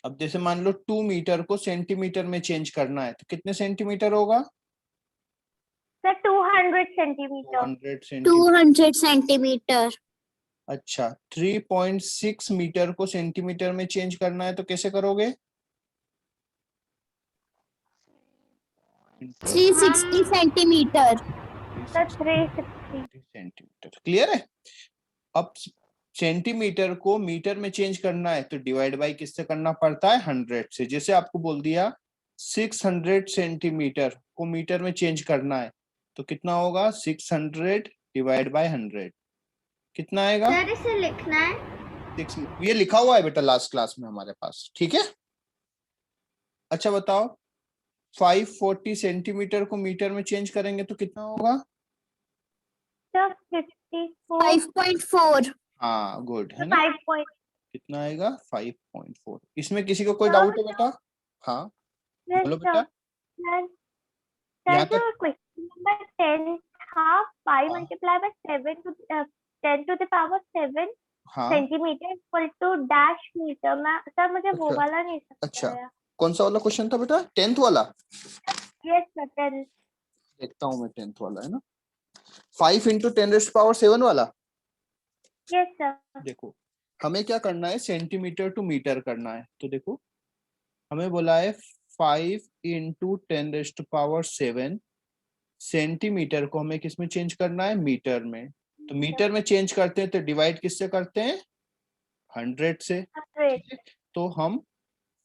अब जैसे मान लो 2 मीटर को सेंटीमीटर में चेंज करना है तो कितने सेंटीमीटर होगा? Sir 200 centimetre. 200 सेंटीमीटर। 200 सेंटीमीटर। अच्छा, 3.6 मीटर को सेंटीमीटर में चेंज करना है तो कैसे करोगे? 360 सेंटीमीटर। सर 360। सेंटीमीटर। क्लियर है? अब सेंटीमीटर को मीटर में चेंज करना है तो डिवाइड बाय किससे करना पड़ता है? 100 से। जैसे आपको बोल दिया 600 सेंटीमीटर को मीटर में चेंज करना है तो कितना होगा? 600 डिवाइड बाय 100 कितना आएगा? सर इसे लिखना है। 6, ये लिखा हुआ है बेटा लास्ट क्लास में हमारे पास, ठीक है। अच्छा बताओ, 540 सेंटीमीटर को मीटर में चेंज करेंगे तो कितना होगा? सर 54। 5.4। हाँ गुड, है ना? 5 कितना आएगा? 5.4। इसमें किसी को कोई डाउट है बेटा? हाँ बोलो बेटा। यहाँ जो तक क्वेश्चन नंबर 10 था, 5 हाँ multiply by 7 to 10 to the power 7 हाँ centimetre equal to dash metre. मैं सर मुझे वो अच्छा वाला नहीं अच्छा, समझ आया। कौन सा वाला क्वेश्चन था बेटा? 10th वाला? Yes sir 10। देखता हूँ मैं 10th वाला, है ना? 5 इंटू 10⁻7 वाला। Yes sir. देखो हमें क्या करना है, सेंटीमीटर टू मीटर करना है। तो देखो हमें बोला है 5 इंटू 10⁻7 सेंटीमीटर को हमें किस में चेंज करना है? मीटर में। तो मीटर में चेंज करते हैं तो डिवाइड किससे करते हैं? 100 से। ठीक है, तो हम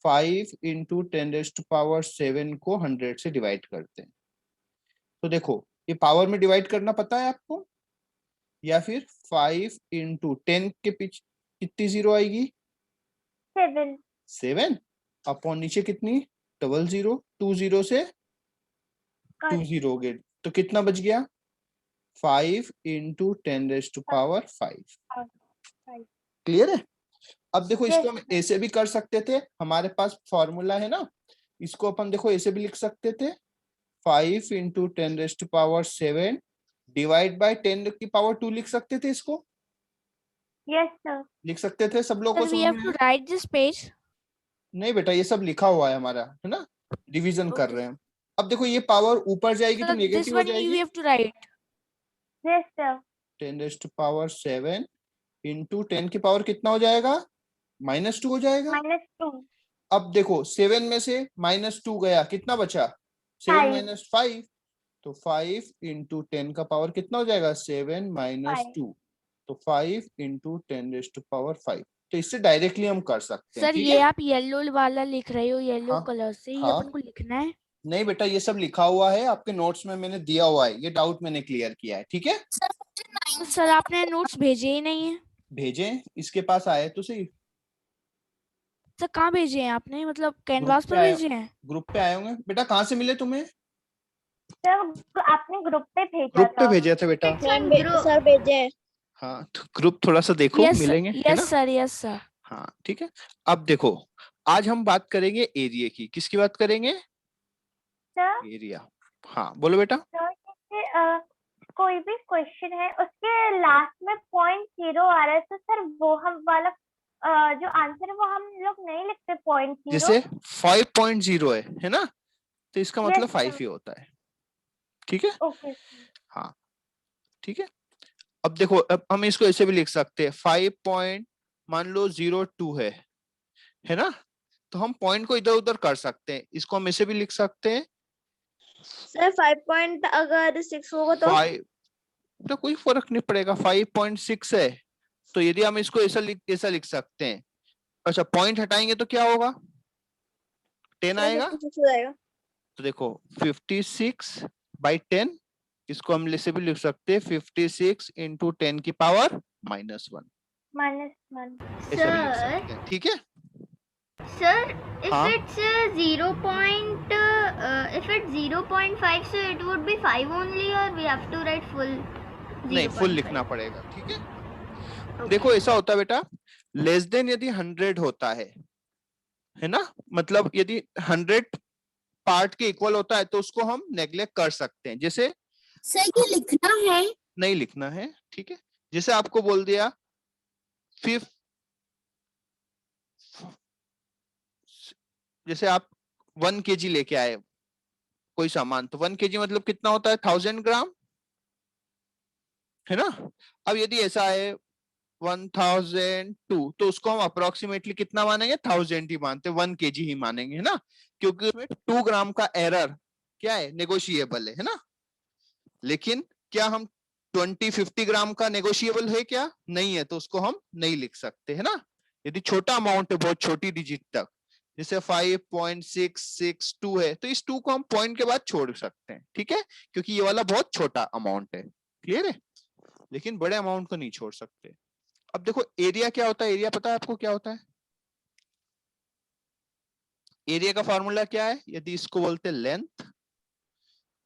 5 इंटू 10⁻7 को 100 से डिवाइड करते हैं। तो देखो ये पावर में डिवाइड करना पता है आपको? या फिर 5 इंटू 10 के पीछे कितनी जीरो आएगी? 7। 7 अपॉन नीचे कितनी? 00। 20 से 20 हो गए तो कितना बच गया? 5 इंटू 10⁻5। क्लियर है? अब देखो इसको हम ऐसे भी कर सकते थे, हमारे पास फॉर्मूला है ना, इसको अपन देखो ऐसे भी लिख सकते थे 5 इंटू 10⁻7 डिवाइड बाय 10⁻2 लिख सकते थे इसको। Yes sir. लिख सकते थे, सब लोगों को Sir, we समझ have में to आया? write this page. नहीं बेटा ये सब लिखा हुआ है हमारा, है ना? रिवीजन कर Okay. रहे हैं। अब देखो ये पावर ऊपर जाएगी तो So this नेगेटिव हो one we जाएगी। have to write. Yes sir. 10⁻7 into 10 की पावर कितना हो जाएगा? -2 हो जाएगा। -2। अब देखो 7 में से -2 गया, कितना बचा? 7 5। माइनस 5। तो 5 इंटू 10 का पावर कितना हो जाएगा? 7 माइनस 2। तो 5 इंटू 10⁻5। तो इससे डायरेक्टली हम कर सकते हैं। सर ठीक ये है? आप येलो वाला लिख रहे हो, येलो हाँ, कलर से, ये हाँ। अपन को लिखना है। नहीं बेटा ये सब लिखा हुआ है आपके नोट्स में, मैंने दिया हुआ है, ये डाउट मैंने क्लियर किया है। ठीक है? तो सर आपने नोट्स भेजे ही नहीं है। भेजे, इसके पास आए तो सही। सर कहाँ भेजे हैं आपने, मतलब ग्रुप कैनवास पे पर आए, भेजे हैं? ग्रुप पे आए होंगे बेटा। कहाँ से मिले तुम्हें? सर आपने ग्रुप पे भेजा ग्रुप पे था। भेजे थे बेटा। सर भेजे। हाँ तो ग्रुप थोड़ा सा देखो, यस मिलेंगे, है ना? Yes sir, yes sir. हाँ ठीक है। अब देखो आज हम बात करेंगे एरिया की। किसकी बात करेंगे? Sir area. हाँ बोलो बेटा। सर जैसे कोई भी क्वेश्चन है उसके लास्ट में 0.0 आ रहा है तो सर वो हम वाला जो आंसर है वो हम लोग नहीं लिखते 0.0। जैसे 5.0 है ना? तो इसका मतलब Yes, 5 sir. ही होता है। ठीक है? ओके। हाँ ठीक है। अब देखो अब हम इसको ऐसे भी लिख सकते हैं 5.02 है ना? तो हम पॉइंट को इधर उधर कर सकते हैं, इसको हम ऐसे भी लिख सकते हैं सर 5 अगर 6 होगा तो 5। तो कोई फर्क नहीं पड़ेगा, 5.6 है तो यदि हम इसको ऐसा लिख सकते हैं। अच्छा पॉइंट हटाएंगे तो क्या होगा? 10 आएगा। 56 हो जाएगा। तो देखो 56/10, इसको हम ऐसे भी लिख सकते हैं 56 इंटू 10 की पावर -1। -1। ऐसा भी लिख सकते हैं। ठीक है? Sir, if हाँ? it's 0.5, so it would be 5 only, or we have to write full? नहीं फुल लिखना पड़ेगा। ठीक है? देखो ऐसा होता है बेटा, लेस देन यदि 100 होता है ना, मतलब यदि 100 पार्ट के इक्वल होता है तो उसको हम नेग्लेक्ट कर सकते हैं। जैसे सर ये लिखना है? नहीं लिखना है। ठीक है? जैसे आपको बोल दिया जैसे आप 1 kg लेके आए कोई सामान, तो 1 kg मतलब कितना होता है, 1000 ग्राम, है ना। अब यदि ऐसा है 1002, तो उसको हम अप्रोक्सीमेटली कितना मानेंगे, 1000 ही मानते, 1 kg ही मानेंगे, है ना, क्योंकि उसमें 2 ग्राम का एरर क्या है, नेगोशिएबल है ना। लेकिन क्या हम 20-50 ग्राम का नेगोशिएबल है क्या, नहीं है, तो उसको हम नहीं लिख सकते, है ना। यदि छोटा अमाउंट है, बहुत छोटी डिजिट तक, जैसे 5.662 है, तो इस 2 को हम पॉइंट के बाद छोड़ सकते हैं, ठीक है, क्योंकि ये वाला बहुत छोटा अमाउंट है, क्लियर है। लेकिन बड़े अमाउंट को नहीं छोड़ सकते। अब देखो एरिया क्या होता है, एरिया पता है आपको क्या होता है, एरिया का फॉर्मूला क्या है, यदि इसको बोलते हैं लेंथ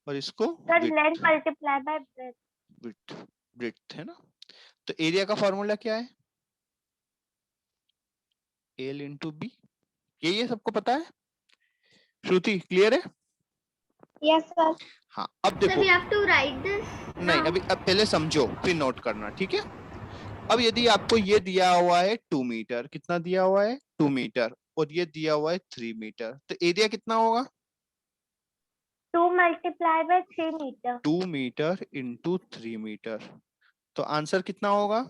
और इसको sir width, length multiply by breath. Width, width, है ना। तो एरिया का फॉर्मूला क्या है, एल इंटू बी, ये सबको पता है, श्रुति क्लियर है। Yes sir. हाँ अब So देखो, we have to write this नहीं now. अभी, अब पहले समझो फिर नोट करना, ठीक है। अब यदि आपको ये दिया हुआ है 2 मीटर, कितना दिया हुआ है 2 मीटर, और ये दिया हुआ है 3 मीटर, तो एरिया कितना होगा, 2 multiply by 3 metre. 2 metre into 3 metre, तो आंसर कितना होगा,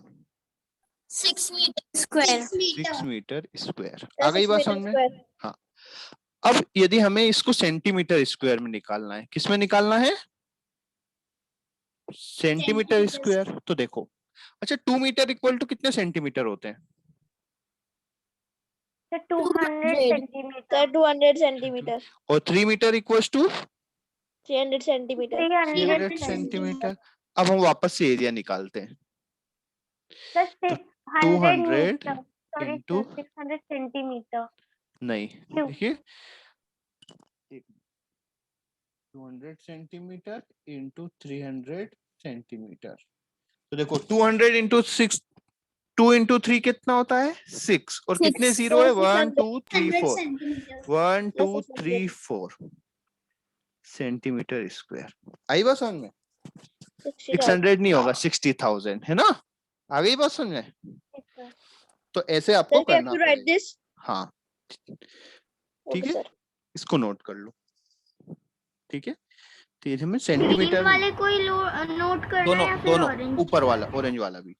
6 meter square. 6 metre square. आ गई बात समझ में। हाँ अब यदि हमें इसको सेंटीमीटर स्क्वायर में निकालना है, किस में निकालना है, सेंटीमीटर स्क्वायर। तो देखो, अच्छा 2 मीटर इक्वल टू कितने सेंटीमीटर होते हैं, सर 200 सेंटीमीटर। सर 200 सेंटीमीटर, और 3 metre equal to 300 centimetre, 300 centimetre. अब हम वापस से एरिया निकालते हैं, सर तो 600 200 metre, sorry into, sir 600 centimetre. नहीं क्यों? देखिए 200 सेंटीमीटर इंटू 300 सेंटीमीटर, तो देखो 200 इंटू 6, 2 इंटू 3 कितना होता है 6, और कितने जीरो है 1 2 3 4, 1 2 3 4 सेंटीमीटर स्क्वायर। आई बात समझ में, 600 नहीं होगा 60,000, है ना। आ गई बात समझ में। तो ऐसे आपको करना राइट पड़ेगा, दिस। हाँ ठीक ओके है, सर, इसको नोट कर लो, ठीक है। तो ये हमें ग्रीन सेंटीमीटर, वाले को ही नोट करना है दोनों या फिर दोनों ऑरेंज? ऊपर वाला, ऑरेंज वाला भी।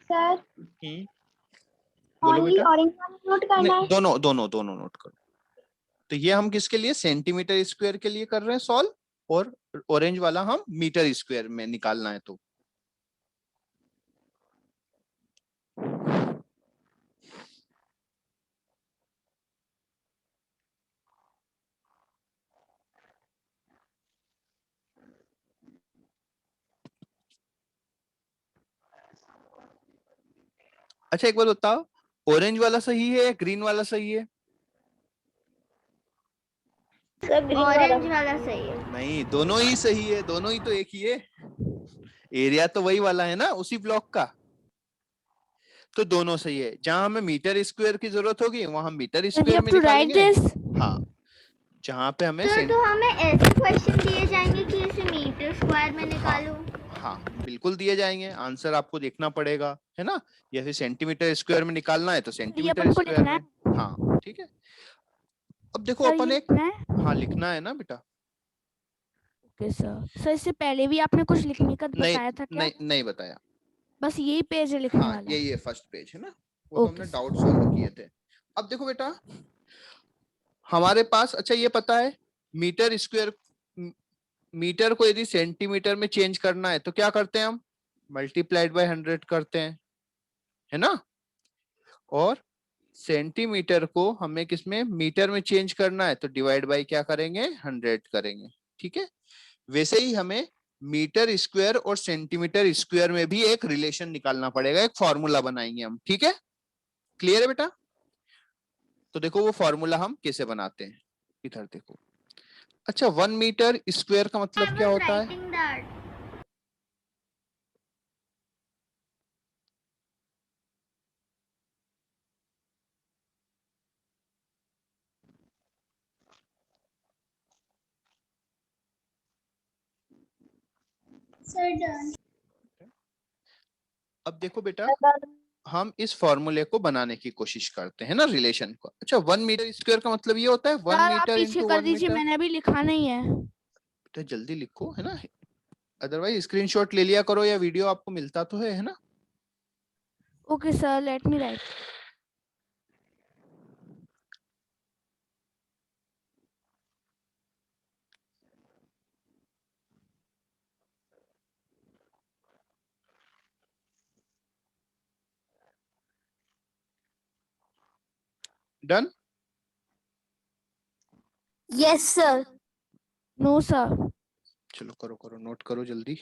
सर बोलो ओनली बेटा, ऑरेंज वाला नोट करना नहीं है। दोनों दोनों दोनों नोट करो। तो ये हम किसके लिए, सेंटीमीटर स्क्वायर के लिए कर रहे हैं सॉल्व, और ऑरेंज वाला हम मीटर स्क्वायर में निकालना है। तो अच्छा एक बार बताओ, ऑरेंज वाला सही है या ग्रीन वाला सही है, सर ग्रीन ऑरेंज वाला सही है। नहीं दोनों ही सही है, दोनों ही तो एक ही है, एरिया तो वही वाला है ना उसी ब्लॉक का, तो दोनों सही है। जहां हमें मीटर स्क्वायर की जरूरत होगी वहां हम मीटर We स्क्वायर have में to write निकालेंगे, this. हाँ जहां पे हमें सर तो हमें ऐसे क्वेश्चन दिए जाएंगे कि इसे मीटर स्क्वायर में निकालो। हाँ बिल्कुल दिए जाएंगे, आंसर आपको देखना पड़ेगा, है ना, या फिर सेंटीमीटर स्क्वायर में निकालना है तो ये सेंटीमीटर अपन को स्क्वायर लिखना में, है। हाँ ठीक है। अब देखो सर अपन ये एक, लिखना है। हाँ लिखना है ना बेटा, ओके सर। सर इससे पहले भी आपने कुछ लिखने का नहीं बताया था क्या? नहीं नहीं बताया, बस यही पेज है लिखने हाँ वाला। ये फर्स्ट पेज है ना, वो तो ओके हमने सर। डाउट सॉल्व किए थे। अब देखो बेटा हमारे पास, अच्छा ये पता है मीटर स्क्वायर, मीटर को यदि सेंटीमीटर में चेंज करना है तो क्या करते हैं हम, मल्टीप्लाइड बाय 100 करते हैं, है ना, और सेंटीमीटर को हमें किसमें, मीटर में चेंज करना है तो डिवाइड बाय क्या करेंगे 100 करेंगे, ठीक है। वैसे ही हमें मीटर स्क्वायर और सेंटीमीटर स्क्वायर में भी एक रिलेशन निकालना पड़ेगा, एक फॉर्मूला बनाएंगे हम, ठीक है, क्लियर है बेटा। तो देखो वो फॉर्मूला हम कैसे बनाते हैं, इधर देखो। अच्छा 1 मीटर स्क्वायर का मतलब क्या होता है, राइटिंग दैट। Sir done. अब देखो बेटा, हम इस फॉर्मूले को बनाने की कोशिश करते हैं ना, रिलेशन को। अच्छा, 1 मीटर स्क्वायर का मतलब ये होता है 1 सर आप मीटर पीछे इंटू कर 1 दीजिए, मीटर। मैंने अभी लिखा नहीं है। बेटा जल्दी लिखो, है ना, अदरवाइज स्क्रीनशॉट ले लिया करो, या वीडियो आपको मिलता तो है ना। Okay sir, let me write. Done. Yes sir. No sir. चलो करो करो, नोट करो जल्दी।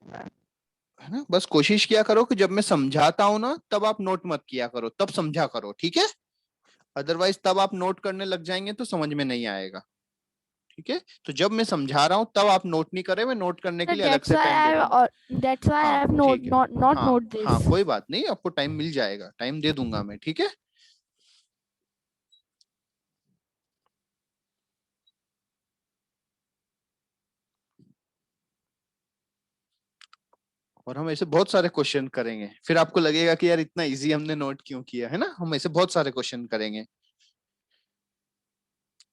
है ना, बस कोशिश किया करो कि जब मैं समझाता हूं ना तब आप नोट मत किया करो, तब समझा करो, ठीक है। अदरवाइज तब आप नोट करने लग जाएंगे तो समझ में नहीं आएगा, ठीक है। तो जब मैं समझा रहा हूं तब आप नोट नहीं करें, मैं नोट करने के सर लिए अलग से टाइम दे दूंगा। दैट्स व्हाई आई हाँ हैव ठीक है, नॉट हाँ नोट हाँ दिस। कोई बात नहीं, आपको टाइम मिल जाएगा, टाइम दे दूंगा मैं, ठीक है। और हम ऐसे बहुत सारे क्वेश्चन करेंगे, फिर आपको लगेगा कि यार इतना इजी हमने नोट क्यों किया, है ना। हम ऐसे बहुत सारे क्वेश्चन करेंगे,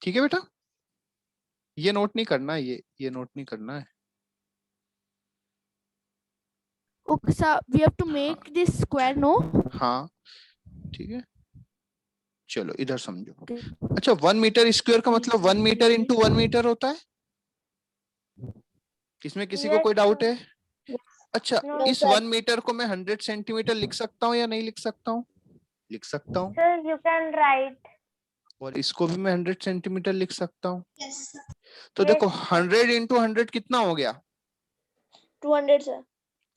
ठीक है बेटा। ये नोट नहीं करना है, ये नोट नहीं करना है। Okay sir, we have to हाँ मेक दिस स्क्वायर, नो? हाँ ठीक है, चलो इधर समझो। अच्छा, 1 मीटर स्क्वायर का मतलब 1 मीटर इंटू 1 मीटर होता है। इसमें किसी को Yes, कोई डाउट sir. है? अच्छा, No, इस 1 मीटर को मैं 100 सेंटीमीटर लिख सकता हूँ या नहीं लिख सकता हूँ? लिख सकता हूँ। sir, you can write. और इसको भी मैं 100 सेंटीमीटर लिख सकता हूँ। तो Yes, देखो sir. 100 इंटू 100 कितना हो गया? 200 sir.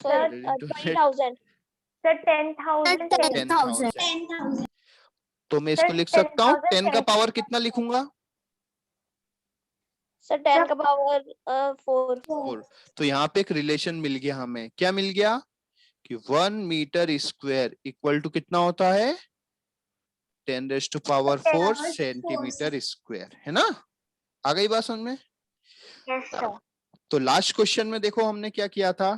Sir, 100 into 100 20,000. Sir, 10,000. 10,000। तो मैं Sir, इसको लिख सकता हूँ 10 का 10,000. पावर कितना लिखूंगा? Sir, 10 का power 4. 4। तो यहाँ पे एक रिलेशन मिल गया हमें, क्या मिल गया कि 1 मीटर स्क्वायर इक्वल टू कितना होता है? 10 raise to power 4 centimetre square, है ना। आ गई बात समझ में? Yes, sir. तो लास्ट क्वेश्चन में देखो हमने क्या किया था,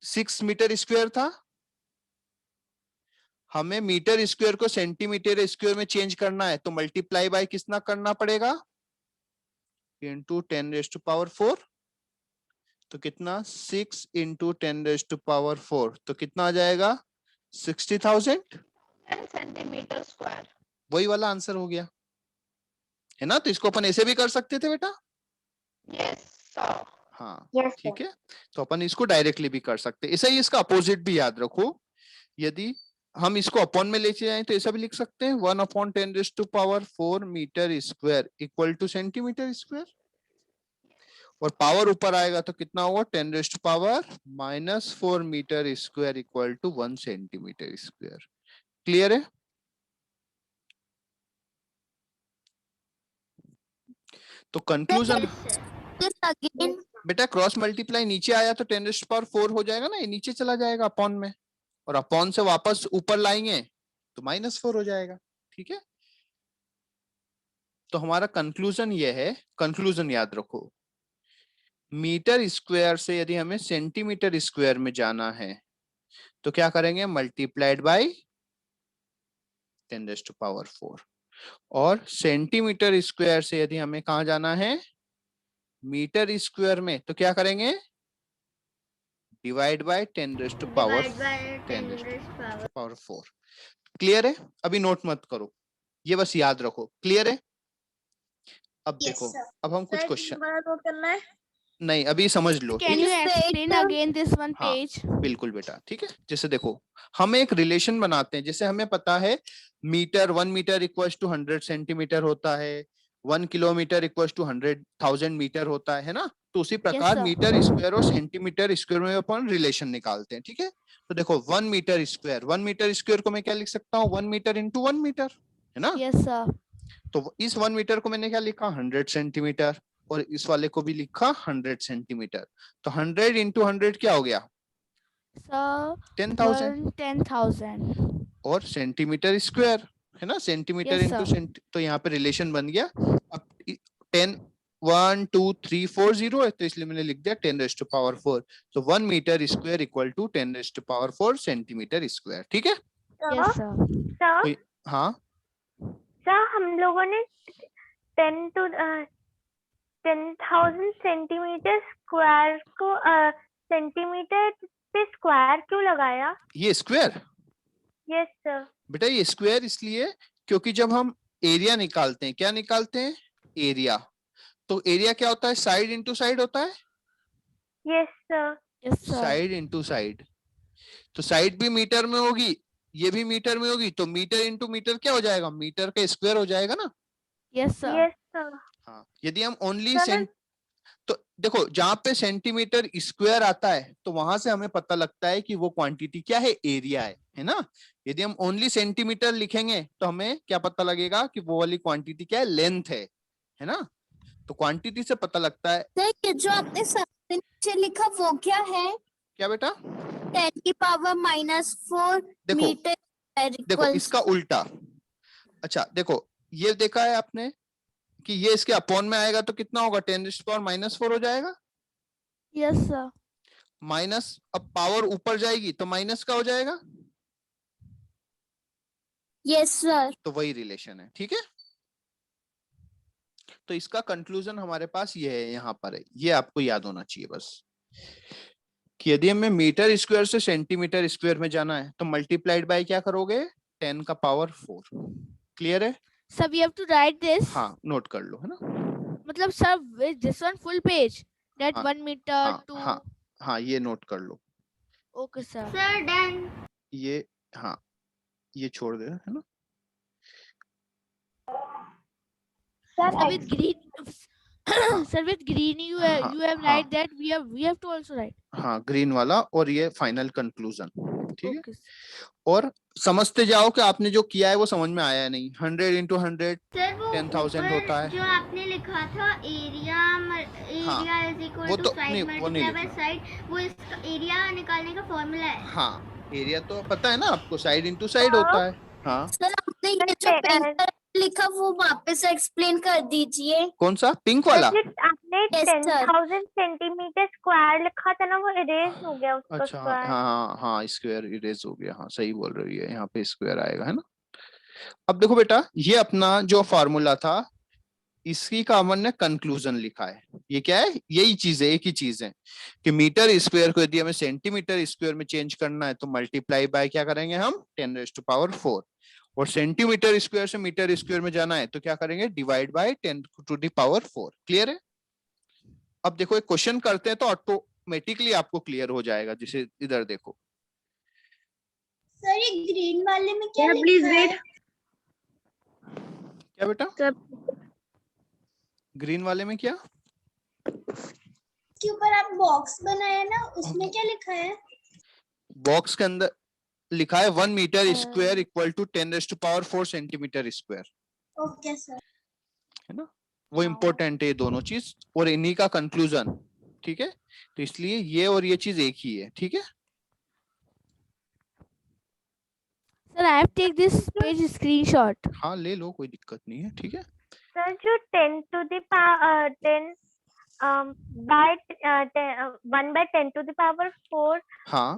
6 मीटर स्क्वायर था। हमें मीटर स्क्वायर को सेंटीमीटर स्क्वायर में चेंज करना है, तो मल्टीप्लाई बाय कितना करना पड़ेगा? Into 10 raise to power 4। तो कितना? 6 इंटू 10 रेज़ टू पावर 4, तो कितना आ जाएगा? 60,000 सेंटीमीटर स्क्वायर. वही वाला आंसर हो गया, है ना। तो इसको अपन ऐसे भी कर सकते थे बेटा। Yes sir. हाँ Yes, sir. ठीक है, तो अपन इसको डायरेक्टली भी कर सकते, ऐसा ही इसका अपोजिट भी याद रखो। यदि हम इसको अपॉन में लेके जाएं तो ऐसा भी लिख सकते हैं 1/10 raise to power 4 metre square equal to centimetre square. और पावर ऊपर आएगा तो कितना होगा? 10 raise to power -4 metre square equal to 1 centimetre square. Clear है? तो कंक्लूजन अगेन बेटा, क्रॉस मल्टीप्लाई नीचे आया तो 10 रेज़ टू पावर 4 हो जाएगा ना, ये नीचे चला जाएगा अपॉन में, और अपॉन से वापस ऊपर लाएंगे तो -4 हो जाएगा, ठीक है। तो हमारा कंक्लूजन ये है, कंक्लूजन याद रखो, मीटर स्क्वायर से यदि हमें सेंटीमीटर स्क्वायर में जाना है तो क्या करेंगे? Multiplied by 10 raise to power 4। और सेंटीमीटर स्क्वायर से यदि हमें कहा जाना है? मीटर स्क्वायर में, तो क्या करेंगे? Divide by 10 raise to power 4। Clear है? अभी नोट मत करो, ये बस याद रखो। क्लियर है? अब देखो, अब हम कुछ क्वेश्चन नोट करना है. नहीं, अभी समझ लो। Can you explain again this one हाँ, पेज? बिल्कुल बेटा, ठीक है। जैसे देखो, हम एक रिलेशन बनाते हैं, जैसे हमें पता है metre 1 metre equals to 100 centimetre होता है, 1 किलोमीटर इक्वल्स टू 100,000 मीटर होता है ना। तो उसी प्रकार sir. मीटर स्क्वायर और सेंटीमीटर स्क्वायर में अपन रिलेशन निकालते हैं, ठीक है। तो देखो 1 मीटर स्क्वायर को मैं क्या लिख सकता हूँ? 1 मीटर इंटू 1 मीटर, है ना। Yes sir. तो इस 1 मीटर को मैंने क्या लिखा? 100 सेंटीमीटर, और इस वाले को भी लिखा 100 सेंटीमीटर। तो 100 इंटू 100 क्या हो गया? सर 10,000। 10,000. और सेंटीमीटर स्क्वायर, है ना, सेंटीमीटर Yes, इंटू sir. तो यहाँ पे रिलेशन बन गया। अब 10 1 2 3 4 0 है, तो इसलिए मैंने लिख दिया 10⁴। तो 1 metre square equal to 10⁴ centimetre square. ठीक है। Yes sir. सर तो हाँ सर हम लोगों ने 10,000 सेंटीमीटर स्क्वायर को सेंटीमीटर पे स्क्वायर क्यों लगाया? ये स्क्वायर यस सर। बेटा, ये स्क्वायर इसलिए क्योंकि जब हम एरिया निकालते हैं, क्या निकालते हैं? एरिया। तो एरिया क्या होता है? साइड इंटू साइड होता है। Yes sir. Yes sir. Side into side. तो साइड भी मीटर में होगी, ये भी मीटर में होगी, तो मीटर इंटू मीटर क्या हो जाएगा? मीटर का स्क्वायर हो जाएगा ना। Yes sir. Yes sir. हाँ, यदि हम ओनली सर तो देखो, जहां पे सेंटीमीटर स्क्वायर आता है तो वहां से हमें पता लगता है कि वो क्वांटिटी क्या है? एरिया है ना। यदि हम ओनली सेंटीमीटर लिखेंगे तो हमें क्या पता लगेगा कि वो वाली क्वांटिटी क्या है? लेंथ है ना। तो क्वांटिटी से पता लगता है। सर ये जो आपने सबसे नीचे लिखा वो क्या है? क्या बेटा? 10 की पावर -4 देखो मीटर देखो इक्वल्स इसका उल्टा। अच्छा देखो, ये देखा है आपने कि ये इसके अपॉन में आएगा तो कितना होगा? 10⁻⁻4 हो जाएगा। Yes sir. माइनस, अब पावर ऊपर जाएगी तो माइनस का हो जाएगा। Yes sir. तो वही रिलेशन है। ठीक है। तो इसका कंक्लूजन हमारे पास ये है, यहाँ पर है, ये आपको याद होना चाहिए बस, कि यदि हमें मीटर स्क्वायर से सेंटीमीटर स्क्वायर में जाना है तो मल्टीप्लाइड बाय क्या करोगे? 10⁴। क्लियर है? Sir we have to write this. हाँ, नोट कर लो, है ना। मतलब sir with this one full page that हाँ, 1 मीटर हाँ, टू। हाँ, हाँ, ये नोट कर लो। Okay sir. Sir done. ये हाँ, ये छोड़ दे, है ना। Sir with green sir with green you हाँ, you have हाँ, write that we have to also write. हाँ, ग्रीन वाला, और ये फाइनल कंक्लूजन। ठीक है। Okay. और समझते जाओ कि आपने जो किया है वो समझ में आया नहीं। 100 × 100 सर वो 10,000 होता ऊपर है। जो आपने लिखा था एरिया इज इक्वल वो टू तो साइड नहीं, वो नहीं मल्टीप्लाई बाय लिखना। साइड, वो इसका एरिया निकालने का फॉर्मूला है। हाँ, एरिया तो पता है ना आपको, साइड इंटू साइड होता है। हाँ, सर आपने ये जो पिंक कलर लिखा वो वापस एक्सप्लेन कर दीजिए। कौन सा पिंक वाला? सर जो आपने Yes, sir. 10,000 सेंटीमीटर स्क्वायर लिखा था ना, वो इरेज हो गया उसका अच्छा, स्क्वायर। हाँ, हाँ, स्क्वायर इरेज हो गया। हाँ, सही बोल रही है, यहाँ पे स्क्वायर आएगा, है ना। अब देखो बेटा, ये अपना जो फॉर्मूला था, इसी का अपन ने कंक्लूजन लिखा है। ये क्या है? यही चीज है, एक ही चीज है कि मीटर स्क्वायर को यदि हमें सेंटीमीटर स्क्वायर में चेंज करना है तो मल्टीप्लाई बाय क्या करेंगे हम? 10⁴। और सेंटीमीटर स्क्वायर से मीटर स्क्वायर में जाना है तो क्या करेंगे? Divide bye 10⁴। क्लियर है? अब देखो, एक क्वेश्चन करते हैं तो ऑटोमेटिकली आपको क्लियर हो जाएगा। जैसे इधर देखो, सर ये ग्रीन वाले में क्या Yeah, please लिखा है? wait. क्या बेटा? Sir, ग्रीन वाले में क्या? के ऊपर आप बॉक्स बनाया ना उसमें क्या लिखा है? बॉक्स के अंदर लिखा है 1 metre square equal to 10⁴ centimetre square, okay sir. है ना। वो इम्पोर्टेंट है ये दोनों चीज, और इन्हीं का कंक्लूजन। ठीक है। तो इसलिए ये और ये चीज एक ही है। ठीक है। Sir I have take this page screenshot. हाँ, ले लो, कोई दिक्कत नहीं है। ठीक है। सर जो 10 to the power 10 by 1 by 10 to the power 4 हाँ,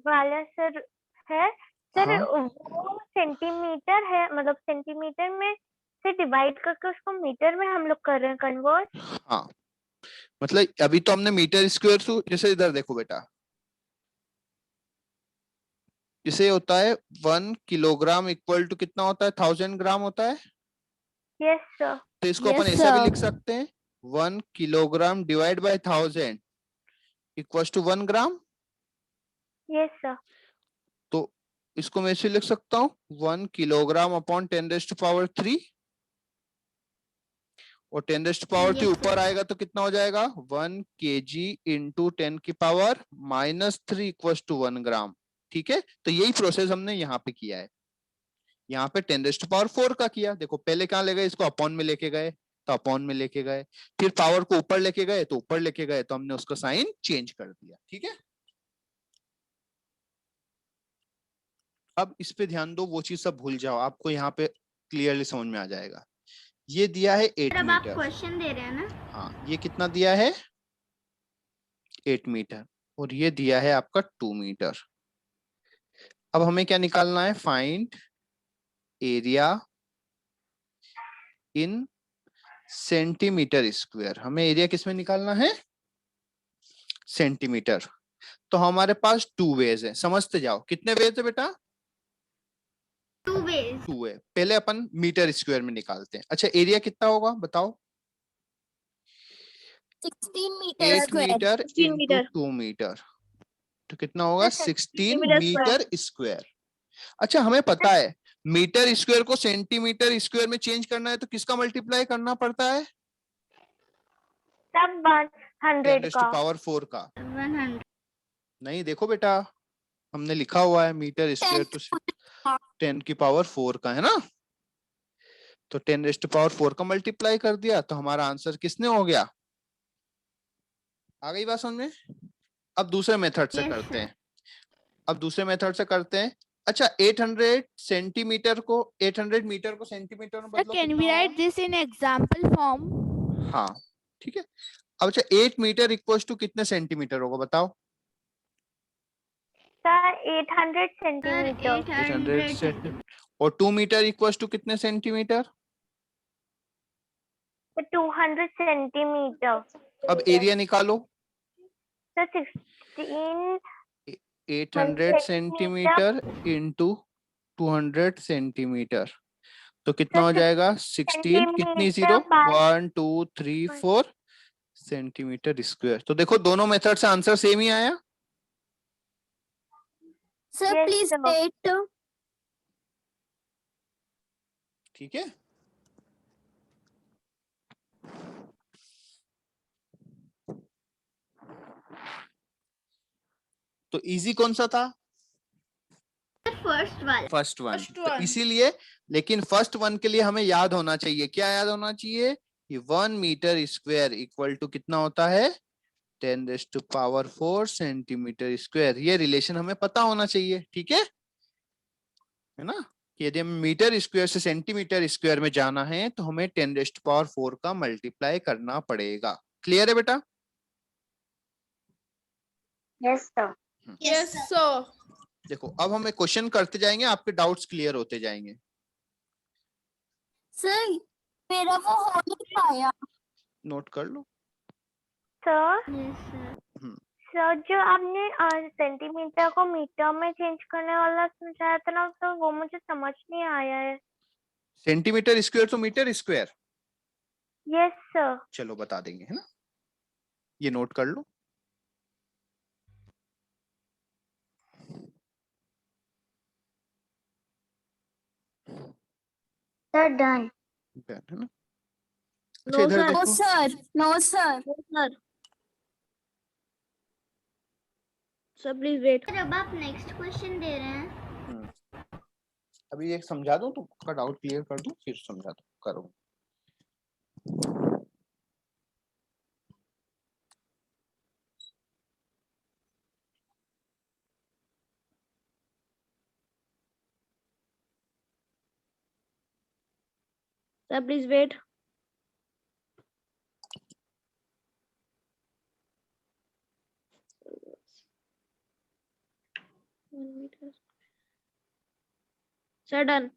वाला सर है सर, हाँ, वो सेंटीमीटर है, मतलब सेंटीमीटर में से डिवाइड करके उसको मीटर में हम लोग कर रहे हैं कन्वर्ट। हाँ, मतलब अभी तो हमने मीटर स्क्वायर टू, जैसे इधर देखो बेटा, जैसे होता है 1 किलोग्राम इक्वल टू कितना होता है? 1000 ग्राम होता है। Yes sir. तो इसको Yes, अपन ऐसा भी sir. लिख सकते हैं, 1 kilogram divide by 1000 equal to 1 gram. Yes sir. तो इसको मैं ऐसे लिख सकता हूँ, 1 किलोग्राम अपॉन 10⁻3, और 10⁻3 Yes, ऊपर sir. आएगा तो कितना हो जाएगा? 1 kg इंटू 10⁻³ इक्वल टू 1 ग्राम। ठीक है। तो यही प्रोसेस हमने यहाँ पे किया है। यहाँ पे 10⁴ का किया। देखो, पहले कहाँ ले गए? इसको अपॉन में लेके गए तो अपॉन में लेके गए, फिर पावर को ऊपर लेके गए तो ऊपर लेके गए, तो हमने उसका साइन चेंज कर दिया। ठीक है। अब इस पे ध्यान दो, वो चीज सब भूल जाओ, आपको यहाँ पे क्लियरली समझ में आ जाएगा ये दिया है 8 अब आप मीटर। क्वेश्चन दे रहे हैं ना? हाँ, ये कितना दिया है 8 मीटर और ये दिया है आपका 2 मीटर। अब हमें क्या निकालना है, find area in centimetre square. हमें एरिया किसमें निकालना है, सेंटीमीटर। तो हमारे पास 2 वेज है, समझते जाओ। कितने वेज है बेटा, 2 ways. 2 है। पहले अपन मीटर स्क्वायर में निकालते हैं। अच्छा, एरिया कितना होगा बताओ, 16 metre 8 square. Metre 16 into metre. 2 metre, तो कितना होगा, 16 मीटर स्क्वायर। Metre square. अच्छा, हमें पता है मीटर स्क्वायर को सेंटीमीटर स्क्वायर में चेंज करना है तो किसका मल्टीप्लाई करना पड़ता है, सब 100 का। पावर 4 का। 100. नहीं, देखो बेटा, हमने लिखा हुआ है मीटर स्क्वायर तो 10 की पावर 4 का है ना, तो 10 की पावर 4 का मल्टीप्लाई कर दिया तो हमारा आंसर किसने हो गया। आ गई बात समझ में। अब दूसरे मेथड से Yes, करते sir. हैं। अब दूसरे मेथड से करते हैं। अच्छा, 800 सेंटीमीटर को 800 मीटर को सेंटीमीटर में Sir, बदलो, can कितना we write होगा? this in example form? हाँ, ठीक है। अब अच्छा, 8 मीटर इक्वल्स टू कितने सेंटीमीटर होगा बताओ। Sir 800 Sir, centimetre. 800 सेंटीमीटर। और 2 मीटर इक्वल्स टू कितने सेंटीमीटर। 200 सेंटीमीटर। अब एरिया निकालो। सर 16 800 सेंटीमीटर इंटू 200 सेंटीमीटर, तो कितना हो जाएगा 16, कितनी जीरो, 1 2 3 4 सेंटीमीटर स्क्वायर। तो देखो दोनों मेथड से आंसर सेम ही आया। Sir, Yes, please sir. wait. ठीक है, तो इजी कौन सा था, फर्स्ट वाला. First one. First तो one. इसीलिए, लेकिन फर्स्ट वन के लिए हमें याद होना चाहिए, क्या याद होना चाहिए कि 1 मीटर स्क्वायर इक्वल टू कितना होता है 10⁴ सेंटीमीटर स्क्वायर। ये रिलेशन हमें पता होना चाहिए, ठीक है ना। कि यदि हमें मीटर स्क्वायर से सेंटीमीटर स्क्वायर में जाना है तो हमें 10⁴ का मल्टीप्लाई करना पड़ेगा। क्लियर है बेटा। Yes sir. Yes, sir. देखो, अब हमें क्वेश्चन करते जाएंगे, आपके डाउट्स क्लियर होते जाएंगे। Sir, मेरा वो हो नहीं पाया। नोट कर लो। Sir Yes, sir. सर जो आपने सेंटीमीटर को मीटर में चेंज करने वाला समझाया था ना, तो वो मुझे समझ नहीं आया है। सेंटीमीटर स्क्वायर तो मीटर स्क्वायर। Yes sir. चलो बता देंगे, है ना, ये नोट कर लो। Sir done. है ना। No, अच्छा, इधर sir. No, देखो, sir. No, sir. Sir. Sir, please wait. Sir, अब आप नेक्स्ट क्वेश्चन दे रहे हैं. अभी एक समझा दूं तो आपका डाउट क्लियर कर दूं, फिर समझा दूं, करो। Sir, please wait. Sir, done.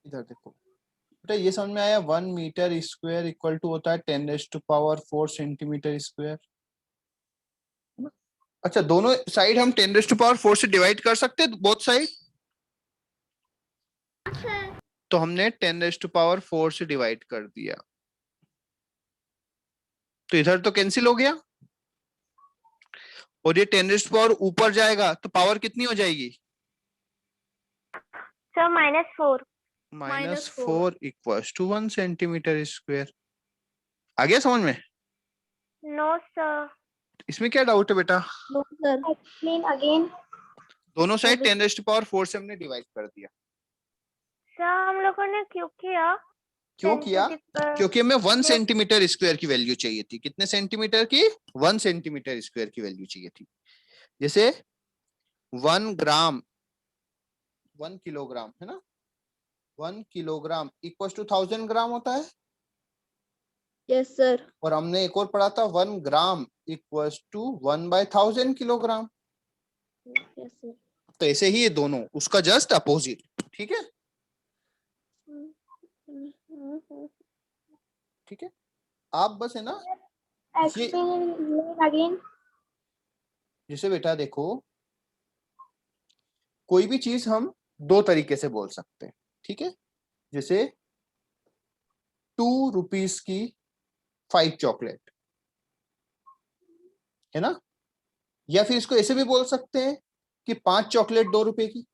इधर देखो बेटा, ये समझ में आया 1 मीटर स्क्वायर इक्वल टू होता है 10⁴ सेंटीमीटर स्क्वायर। अच्छा, दोनों साइड हम 10⁴ से डिवाइड कर सकते हैं, बोथ साइड। तो हमने 10⁴ से डिवाइड कर दिया, तो इधर तो कैंसिल हो गया, और ये 10⁻⁴ ऊपर जाएगा तो पावर कितनी हो जाएगी, sir -4। -4 equals to 1 centimetre square. आ गया समझ में। No sir. इसमें क्या डाउट है बेटा, No, sir. Explain again. दोनों साइड 10⁴ से हमने डिवाइड कर दिया। सर हम लोगों ने क्यों किया? क्यों किया, क्योंकि हमें 1 सेंटीमीटर स्क्वायर की वैल्यू चाहिए थी। कितने सेंटीमीटर की, 1 सेंटीमीटर स्क्वायर की वैल्यू चाहिए थी। जैसे 1 ग्राम 1 किलोग्राम है ना, 1 किलोग्राम इक्वल टू 1000 ग्राम होता है, यस सर। और हमने एक और पढ़ा था 1 gram equal to 1/1000 kilogram. Yes sir. तो ऐसे ही ये दोनों उसका जस्ट अपोजिट, ठीक है, ठीक है। आप बस है ना ये, अगेन। जैसे बेटा देखो, कोई भी चीज हम दो तरीके से बोल सकते हैं, ठीक है। जैसे 2 रुपीज की 5 चॉकलेट, है ना, या फिर इसको ऐसे भी बोल सकते हैं कि 5 चॉकलेट 2 रुपए की।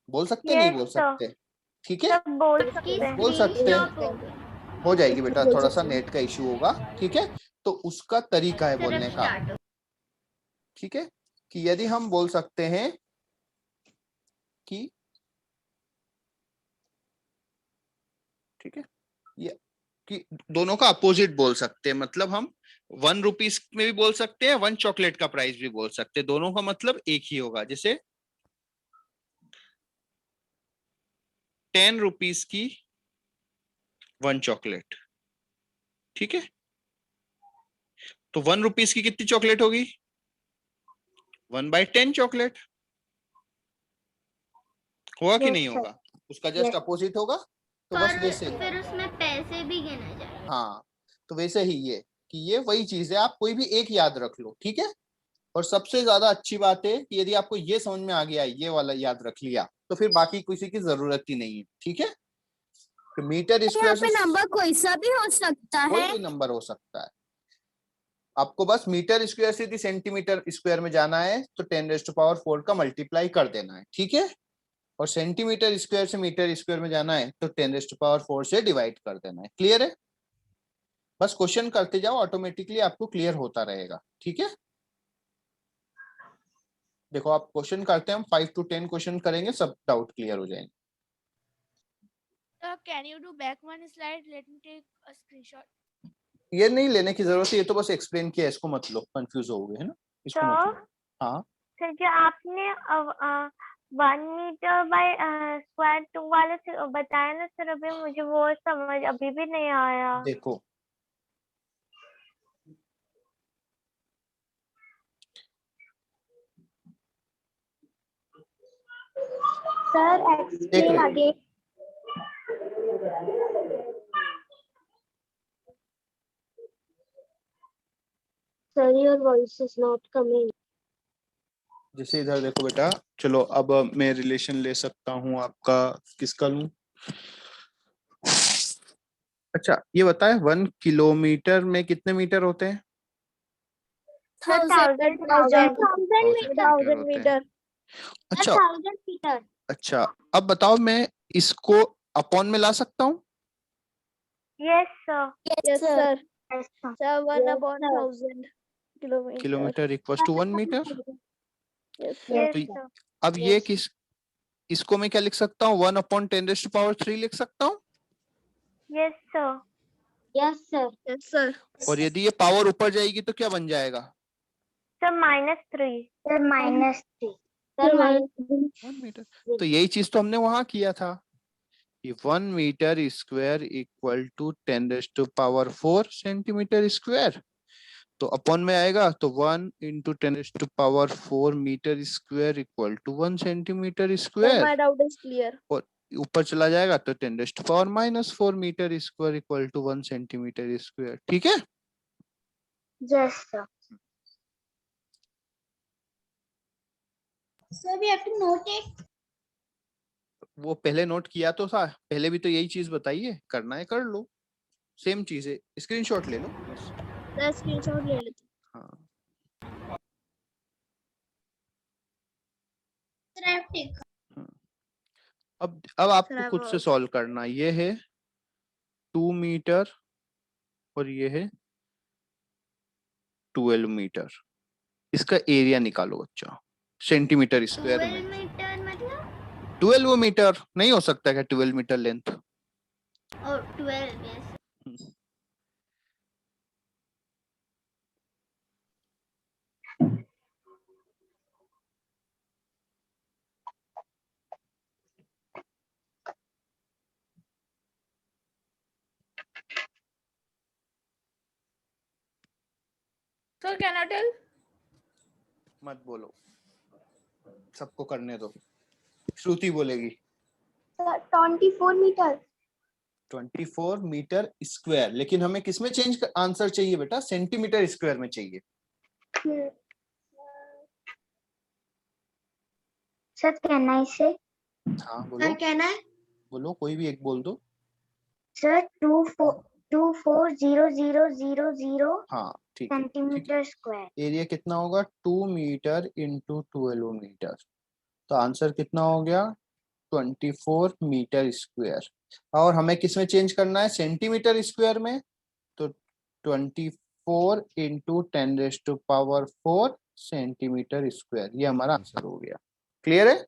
बोल सकते नहीं बोल सकते, ठीक है, सब बोल उसकी सकते हैं। बोल स्क्रीन सकते हैं। स्टॉप हो गई। हो जाएगी बेटा, थोड़ा सा नेट का इश्यू होगा, ठीक है। तो उसका तरीका है सिर्फ बोलने का, स्टार्ट हो। ठीक है, कि यदि हम बोल सकते हैं कि, ठीक है, ये कि दोनों का अपोजिट बोल सकते हैं, मतलब हम 1 रुपीज में भी बोल सकते हैं, 1 चॉकलेट का प्राइस भी बोल सकते हैं, दोनों का मतलब एक ही होगा। जैसे 10 रुपीज की 1 चॉकलेट, ठीक है। तो 1 रुपीज की कितनी चॉकलेट होगी? 1/10 चॉकलेट, होगा कि नहीं होगा? उसका जस्ट अपोजिट होगा। तो बस पर वैसे ही, फिर उसमें पैसे भी गिने जाएंगे। हाँ, तो वैसे ही ये कि ये वही चीज है, आप कोई भी एक याद रख लो, ठीक है। और सबसे ज्यादा अच्छी बात है कि यदि आपको ये समझ में आ गया, ये वाला याद रख लिया, तो फिर बाकी किसी की जरूरत ही नहीं है, ठीक है। तो मीटर यहाँ स्क्वायर पे से नंबर कोई सा भी हो सकता कोई है। भी नंबर हो सकता है। आपको बस मीटर स्क्वायर से यदि सेंटीमीटर स्क्वायर में जाना है तो 10⁴ का मल्टीप्लाई कर देना है, ठीक है। और सेंटीमीटर स्क्वायर से मीटर स्क्वायर में जाना है तो 10⁴ से डिवाइड कर देना है। क्लियर है? बस क्वेश्चन करते जाओ, ऑटोमेटिकली आपको क्लियर होता रहेगा, ठीक है। देखो आप क्वेश्चन करते हैं, हम 5 to 10 क्वेश्चन करेंगे, सब डाउट क्लियर हो जाएंगे। Can you do back one slide? Let me take a screenshot. ये नहीं लेने की जरूरत है, ये तो बस एक्सप्लेन किया, इसको मत लो, कंफ्यूज हो गए, है ना, इसको मत लो। हाँ, सर जो आपने 1 मीटर बाय स्क्वायर 2 वाले से बताया ना सर, अभी मुझे वो समझ अभी भी नहीं आया। देखो सर देख रहे हो? आगे। Sir your voice is not coming. जैसे इधर देखो बेटा, चलो अब मैं रिलेशन ले सकता हूँ आपका, किसका लूं? अच्छा ये बताए 1 किलोमीटर में कितने मीटर होते हैं? 1000 1000 मीटर। अच्छा, 1000 मीटर। अच्छा अब बताओ, मैं इसको अपॉन में ला सकता हूँ? Yes sir. Yes sir. Yes, sir. Sir 1 Yes, upon sir. 1000 kilometre. Kilometre equal to 1 metre. Yes Yes, sir. तो sir. अब ये किस, इसको मैं क्या लिख सकता हूँ? 1/10⁻³ लिख सकता हूँ। Yes, sir. Yes, sir. Yes sir. और यदि ये पावर ऊपर जाएगी तो क्या बन जाएगा? Sir, -3. Sir, -3. Sir, -1 metre. तो यही चीज तो हमने वहां किया था कि 1 metre square equal to 10⁴ centimetre square. तो अपॉन में आएगा तो 1 × 10⁴ metre square equal to 1 centimetre Sir, square. my doubt is clear. और ऊपर चला जाएगा तो 10⁻⁻⁴ metre square equal to 1 centimetre square, ठीक है। Yes, sir. Sir, we have to note it. वो पहले नोट किया तो था, पहले भी तो यही चीज बताइए, करना है कर लो, सेम चीज है, स्क्रीनशॉट ले लो बस। सर स्क्रीनशॉट ले लेते हाँ, Sir, I have taken. अब आपको Sir, खुद से सॉल्व करना, ये है 2 मीटर और ये है 12 मीटर। इसका एरिया निकालो बच्चा, सेंटीमीटर स्क्वायर 12 में। मीटर मतलब 12 मीटर नहीं हो सकता क्या? 12 मीटर लेंथ। और 12 yes. Sir, can I tell? मत बोलो, सबको करने दो। श्रुति बोलेगी। 24 मीटर। 24 मीटर स्क्वायर, लेकिन हमें किसमें चेंज आंसर चाहिए बेटा? सेंटीमीटर स्क्वायर में चाहिए। सर कहना इसे। हाँ बोलो, कहना है बोलो, कोई भी एक बोल दो। सर 240000 हाँ ठीक है, सेंटीमीटर स्क्वायर। एरिया कितना होगा? 2 मीटर इंटू 12 मीटर, तो आंसर कितना हो गया? 24 मीटर स्क्वायर। और हमें किसमें चेंज करना है? सेंटीमीटर स्क्वायर में। तो 24 इंटू 10⁴ सेंटीमीटर स्क्वायर, ये हमारा आंसर हो गया। क्लियर है?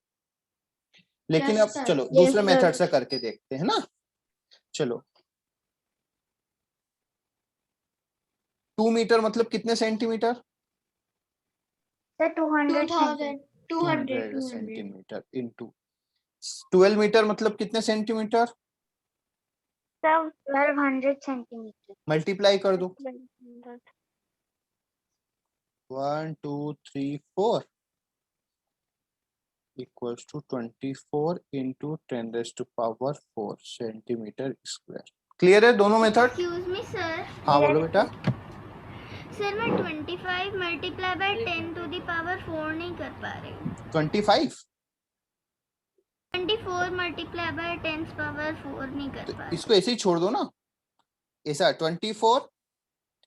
लेकिन अब चलो दूसरे मेथड से करके देखते हैं ना। चलो 2 मीटर मतलब कितने centimetre? Sir 200 200 centimetre into 12 metre मतलब कितने सेंटीमीटर? Sir 1200 centimetre. मल्टीप्लाई कर दो। 1 2 3 4 इक्वल्स टू 24 इंटू 10⁴ सेंटीमीटर स्क्वायर। क्लियर है दोनों मेथड? Excuse me sir. हाँ बोलो बेटा। सर मैं 25 मल्टीप्लाई बाय 10⁴ नहीं कर पा रही हूँ। 25 24 मल्टीप्लाई बाय 10⁴ नहीं कर पा रही। इसको ऐसे ही छोड़ दो ना, ऐसा 24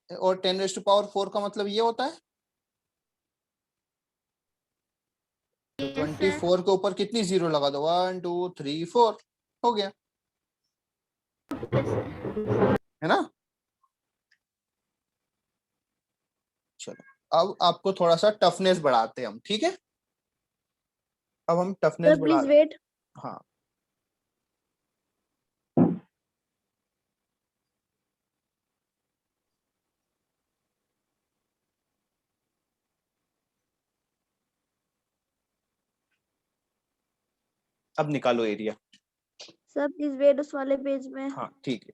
और 10⁴ का मतलब ये होता है। तो 24 के ऊपर कितनी जीरो लगा दो? 1 2 3 4 हो गया, है ना? चलो अब आपको थोड़ा सा टफनेस बढ़ाते हैं हम, ठीक है? अब हम टफनेस बढ़ा। Please wait. हाँ अब निकालो एरिया। सर प्लीज वेट उस वाले पेज में। हाँ ठीक है।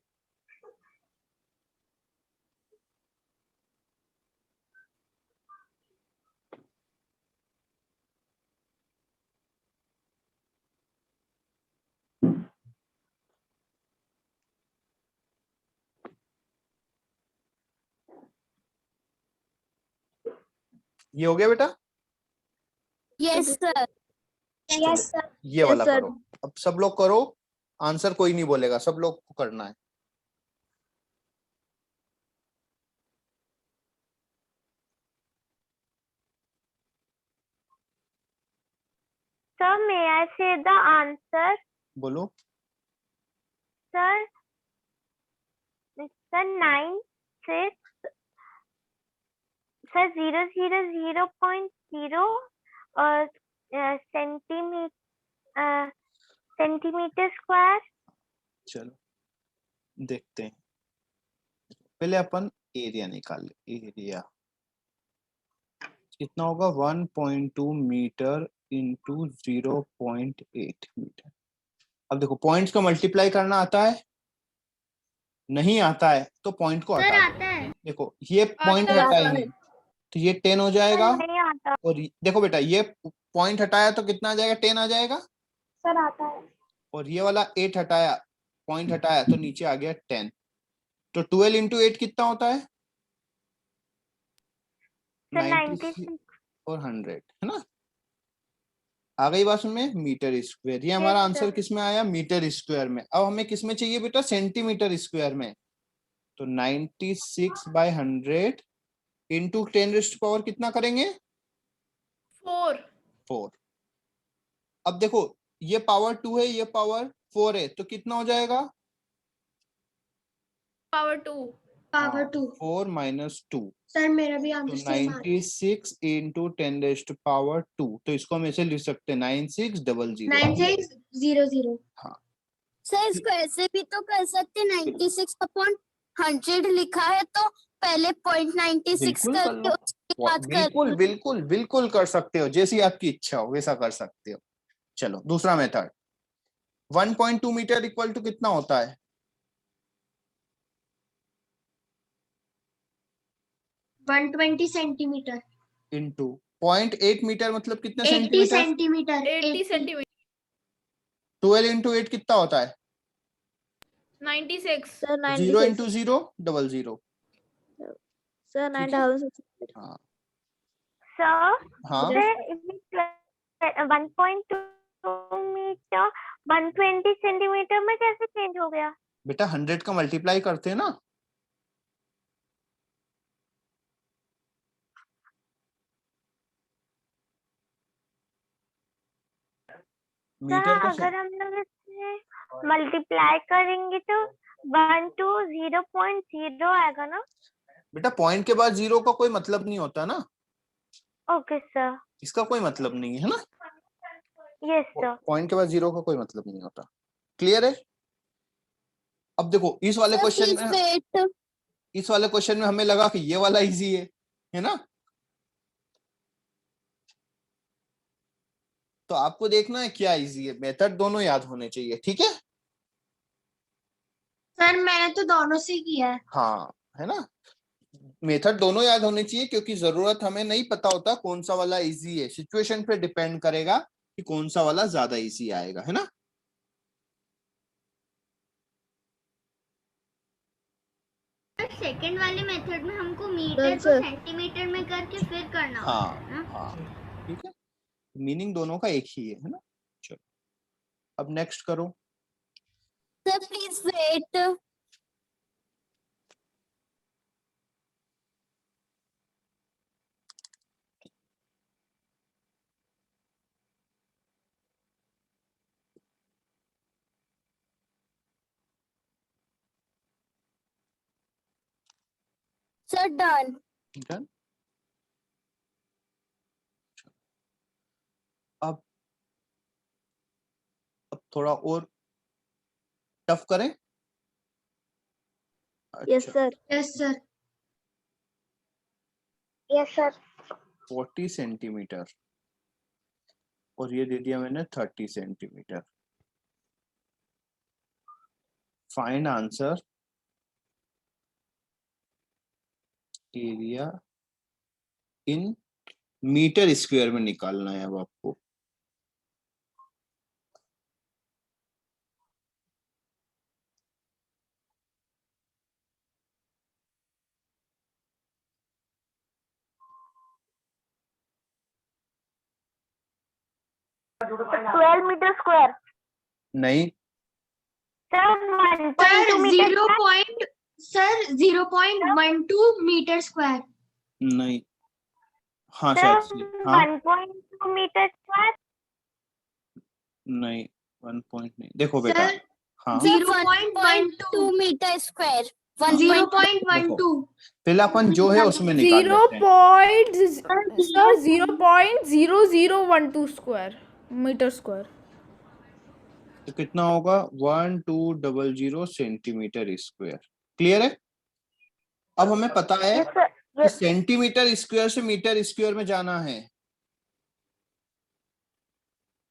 ये हो गया बेटा? Yes sir. चलो, ये वाला करो। अब सब लोग करो, आंसर कोई नहीं बोलेगा, सब लोग को करना है। सर मे आई से द आंसर? बोलो। सर 9 6 सर 000.0 और सेंटीमीटर स्क्वायर। चलो देखते हैं, पहले अपन एरिया निकाल ले। एरिया कितना होगा? 1.2 मीटर इंटू 0.8 मीटर। अब देखो पॉइंट्स को मल्टीप्लाई करना आता है? नहीं आता है तो पॉइंट को हटा दो। देखो ये पॉइंट हटाएंगे तो ये 10 हो जाएगा। नहीं आता। और देखो बेटा ये पॉइंट हटाया तो कितना आ जाएगा? 10 आ जाएगा। सर आता है। और ये वाला 8 हटाया, पॉइंट हटाया तो नीचे आ गया 10। तो 12 इंटू 8 कितना होता है? 96 और 100, है ना? आ गई बात में? Metre square. ये हमारा आंसर किस में आया? मीटर स्क्वायर में। अब हमें किस में चाहिए बेटा? सेंटीमीटर स्क्वायर में। तो 96/100 इंटू 10⁻⁴ कितना करेंगे? 4। अब देखो ये पावर 2 है, ये पावर 4 है, तो कितना हो जाएगा? Power 2. 4 माइनस 2। सर मेरा भी तो आंसर 96 इंटू 10⁻²। तो इसको हम ऐसे लिख सकते हैं 9600। 9600। हाँ सर इसको ऐसे भी तो कर सकते 96/100 लिखा है तो पहले 0.96 बिल्कुल कर करके लो। उसके बाद कर बिल्कुल बिल्कुल बिल्कुल कर सकते हो, जैसी आपकी इच्छा हो वैसा कर सकते हो। चलो दूसरा मेथड। 1.2 मीटर इक्वल टू कितना होता है? 120 सेंटीमीटर। इंटू 0.8 मीटर मतलब कितने 80 सेंटीमीटर? सेंटीमीटर। 80 सेंटीमीटर। 12 इंटू 8 कितना होता है? 96। सर 0 96। इंटू 0 00। सर ठीक है? 9600। हाँ सर हाँ फिर 1.2 मीटर 120 सेंटीमीटर में कैसे चेंज हो गया? बेटा 100 का मल्टीप्लाई करते हैं ना। मीटर सर को अगर हम लोग इसमें मल्टीप्लाई करेंगे तो 1 to 0.0 आएगा ना? बेटा पॉइंट के बाद 0 का कोई मतलब नहीं होता ना, ओके सर। इसका कोई मतलब नहीं है ना, यस सर। पॉइंट के बाद 0 का कोई मतलब नहीं होता। क्लियर है? अब देखो इस वाले सर क्वेश्चन प्लीज में, वेट। इस वाले क्वेश्चन में हमें लगा कि ये वाला इजी है ना? तो आपको देखना है क्या इजी है, मेथड दोनों याद होने चाहिए। ठीक है? सर मैंने तो दोनों से किया है। हाँ है ना, मेथड दोनों याद होने चाहिए क्योंकि जरूरत हमें नहीं पता होता कौन सा वाला इजी है, सिचुएशन पे डिपेंड करेगा कि कौन सा वाला ज्यादा इजी आएगा, है ना? सेकंड वाले मेथड में हमको मीटर को सर। सेंटीमीटर में करके फिर करना होता हाँ है ना? हाँ ठीक है, मीनिंग दोनों का एक ही है ना? चलो अब नेक्स्ट करो। Sir please wait. Sir done. Done. अब थोड़ा और टफ करें। यस अच्छा sir. Yes sir. Yes sir. 40 centimetre और ये दे दिया मैंने 30 centimetre. Find answer area in metre square में निकालना है अब आपको। तो 12 मीटर स्क्वायर। नहीं sir 1.2 metre sir 0.12 metre square. नहीं, हाँ सर शायद हाँ 1.2 मीटर स्क्वायर। नहीं 1 पॉइंट नहीं, देखो बेटा सर हाँ 0.2 मीटर स्क्वायर। 0.12। पहले अपन जो है उसमें निकाल लेते हैं। Sir 0.0012 square metre square. तो कितना होगा 1200 सेंटीमीटर स्क्वायर। क्लियर है? अब हमें पता है यस सर। कि सेंटीमीटर स्क्वायर से मीटर स्क्वायर में जाना है,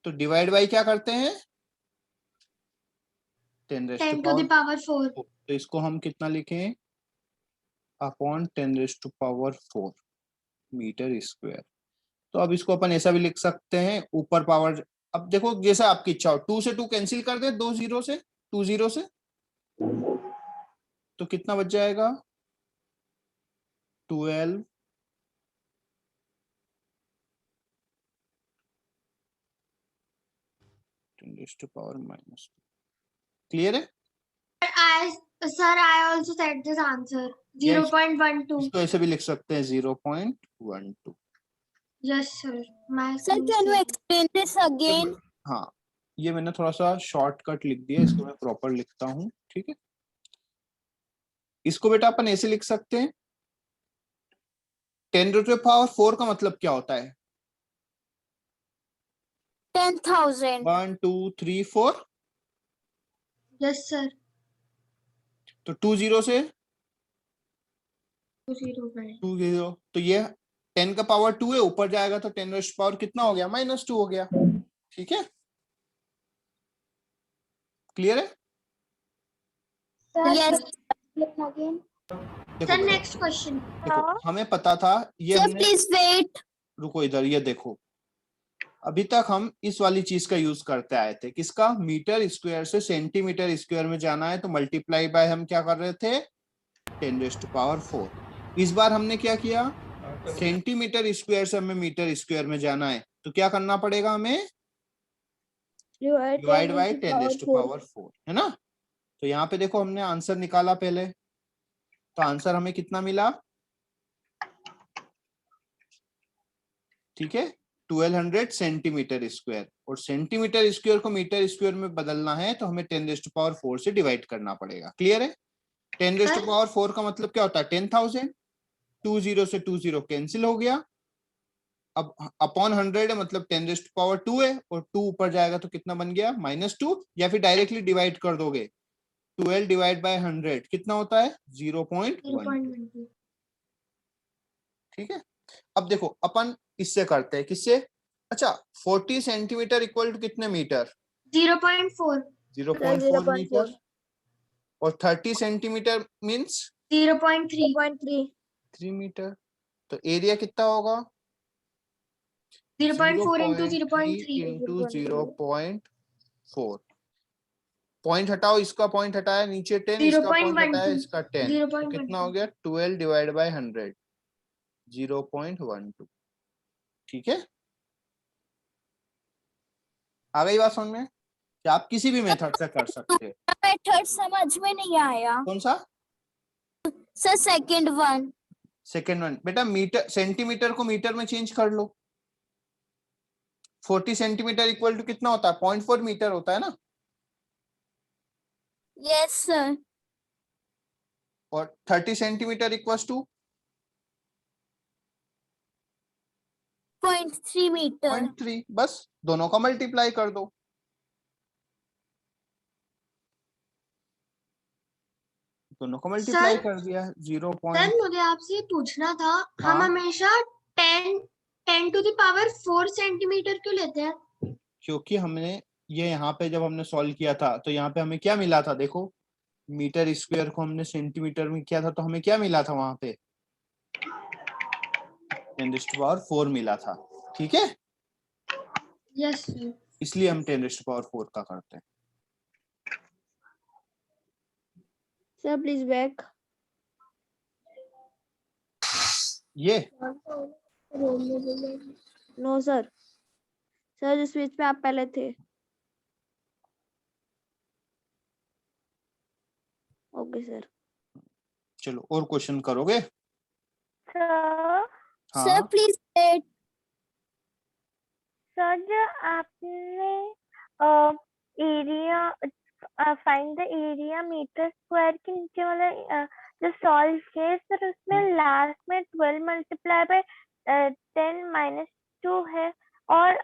तो डिवाइड बाय क्या करते हैं 10 to the power 4। तो इसको हम कितना लिखें अपॉन 10⁴ मीटर स्क्वायर। तो अब इसको अपन ऐसा भी लिख सकते हैं ऊपर पावर, अब देखो जैसा आपकी इच्छा हो, 2 से 2 कैंसिल कर दे, 2 0 से 2 0 से, तो कितना बच जाएगा 12 10⁻²। क्लियर है? Sir, I also said this answer. 0.12. इसको ऐसे भी लिख सकते हैं 0.12। Yes, sir. Sir can you explain this again? हाँ ये मैंने थोड़ा सा शॉर्टकट लिख दिया, इसको मैं प्रॉपर लिखता हूँ। ठीक है, इसको बेटा अपन ऐसे लिख सकते हैं 10⁴ का मतलब क्या होता है 10,000। 1 2 3 4। Yes, sir. तो 2 0 से 2 2 0, तो ये 10 का पावर 2 है, ऊपर जाएगा तो 10 कितना हो गया -2 हो गया। ठीक है, क्लियर है? यस। again. देखो सर बेटा, नेक्स्ट क्वेश्चन। देखो हमें पता था ये सर हमने, प्लीज वेट। रुको इधर, ये देखो अभी तक हम इस वाली चीज का यूज करते आए थे, किसका, मीटर स्क्वायर से सेंटीमीटर स्क्वायर में जाना है तो मल्टीप्लाई बाय हम क्या कर रहे थे, 10⁴। इस बार हमने क्या किया, सेंटीमीटर स्क्वायर से हमें मीटर स्क्वायर में जाना है तो क्या करना पड़ेगा हमें, डिवाइड बाय 10⁴, है ना। तो यहाँ पे देखो हमने आंसर निकाला पहले, तो आंसर हमें कितना मिला, ठीक है, 1200 सेंटीमीटर स्क्वायर। और सेंटीमीटर स्क्वायर को मीटर स्क्वायर में बदलना है तो हमें 10⁴ से डिवाइड करना पड़ेगा। क्लियर है। 10⁴ का मतलब क्या होता है, 10,000। 20 से 20 कैंसिल हो गया, अब अपॉन 100 है मतलब 10⁻2 है, और 2 ऊपर जाएगा तो कितना बन गया, -2, या फिर डायरेक्टली डिवाइड कर दोगे, 12 डिवाइड बाय 100 कितना होता है, 0.1। 0.12। ठीक है। अब देखो अपन इससे करते हैं, किससे, अच्छा 40 सेंटीमीटर इक्वल टू कितने मीटर, 0.4। 0.4 मीटर। और 30 सेंटीमीटर मीन्स 0.3। 3 मीटर। तो एरिया कितना होगा, 0.4 into 0.3 0.3। इंटू 0.4। पॉइंट हटाओ, इसका पॉइंट हटाया नीचे 10, इसका पॉइंट हटाया 0.12। इसका 10, तो कितना हो गया 12 डिवाइड बाय 100, 0.12। ठीक है, आ गई बात समझ में, कि आप किसी भी मेथड से कर सकते हैं। मेथड समझ में नहीं आया कौन सा, sir, second one. Second one, बेटा मीटर, सेंटीमीटर को मीटर में चेंज कर लो। 40 सेंटीमीटर इक्वल टू कितना होता है, 0.4 मीटर होता है ना। Yes sir. और 30 सेंटीमीटर इक्वल टू 0.3 मीटर। 0.3, बस दोनों का मल्टीप्लाई कर दो। दोनों को मल्टीप्लाई सर कर दिया, 0. सर मुझे आपसे ये पूछना था, हम हाँ। हमेशा 10⁴ सेंटीमीटर क्यों लेते हैं? क्योंकि हमने ये यहाँ पे जब हमने सॉल्व किया था तो यहाँ पे हमें क्या मिला था, देखो मीटर स्क्वायर को हमने सेंटीमीटर में किया था तो हमें क्या मिला था वहां पे, 10⁴ मिला था। ठीक है, यस सर। इसलिए हम 10⁴ का करते हैं। Sir please back. ये नो सर, सर जिस पेज पे आप पहले थे। Okay sir. चलो और क्वेश्चन करोगे। सर सर हाँ, प्लीज वेट। सर जो आपने area find the area metre square के नीचे वाला जो सॉल्व किया सर, उसमें लास्ट में 12 मल्टीप्लाई बाय 10 - 2 है और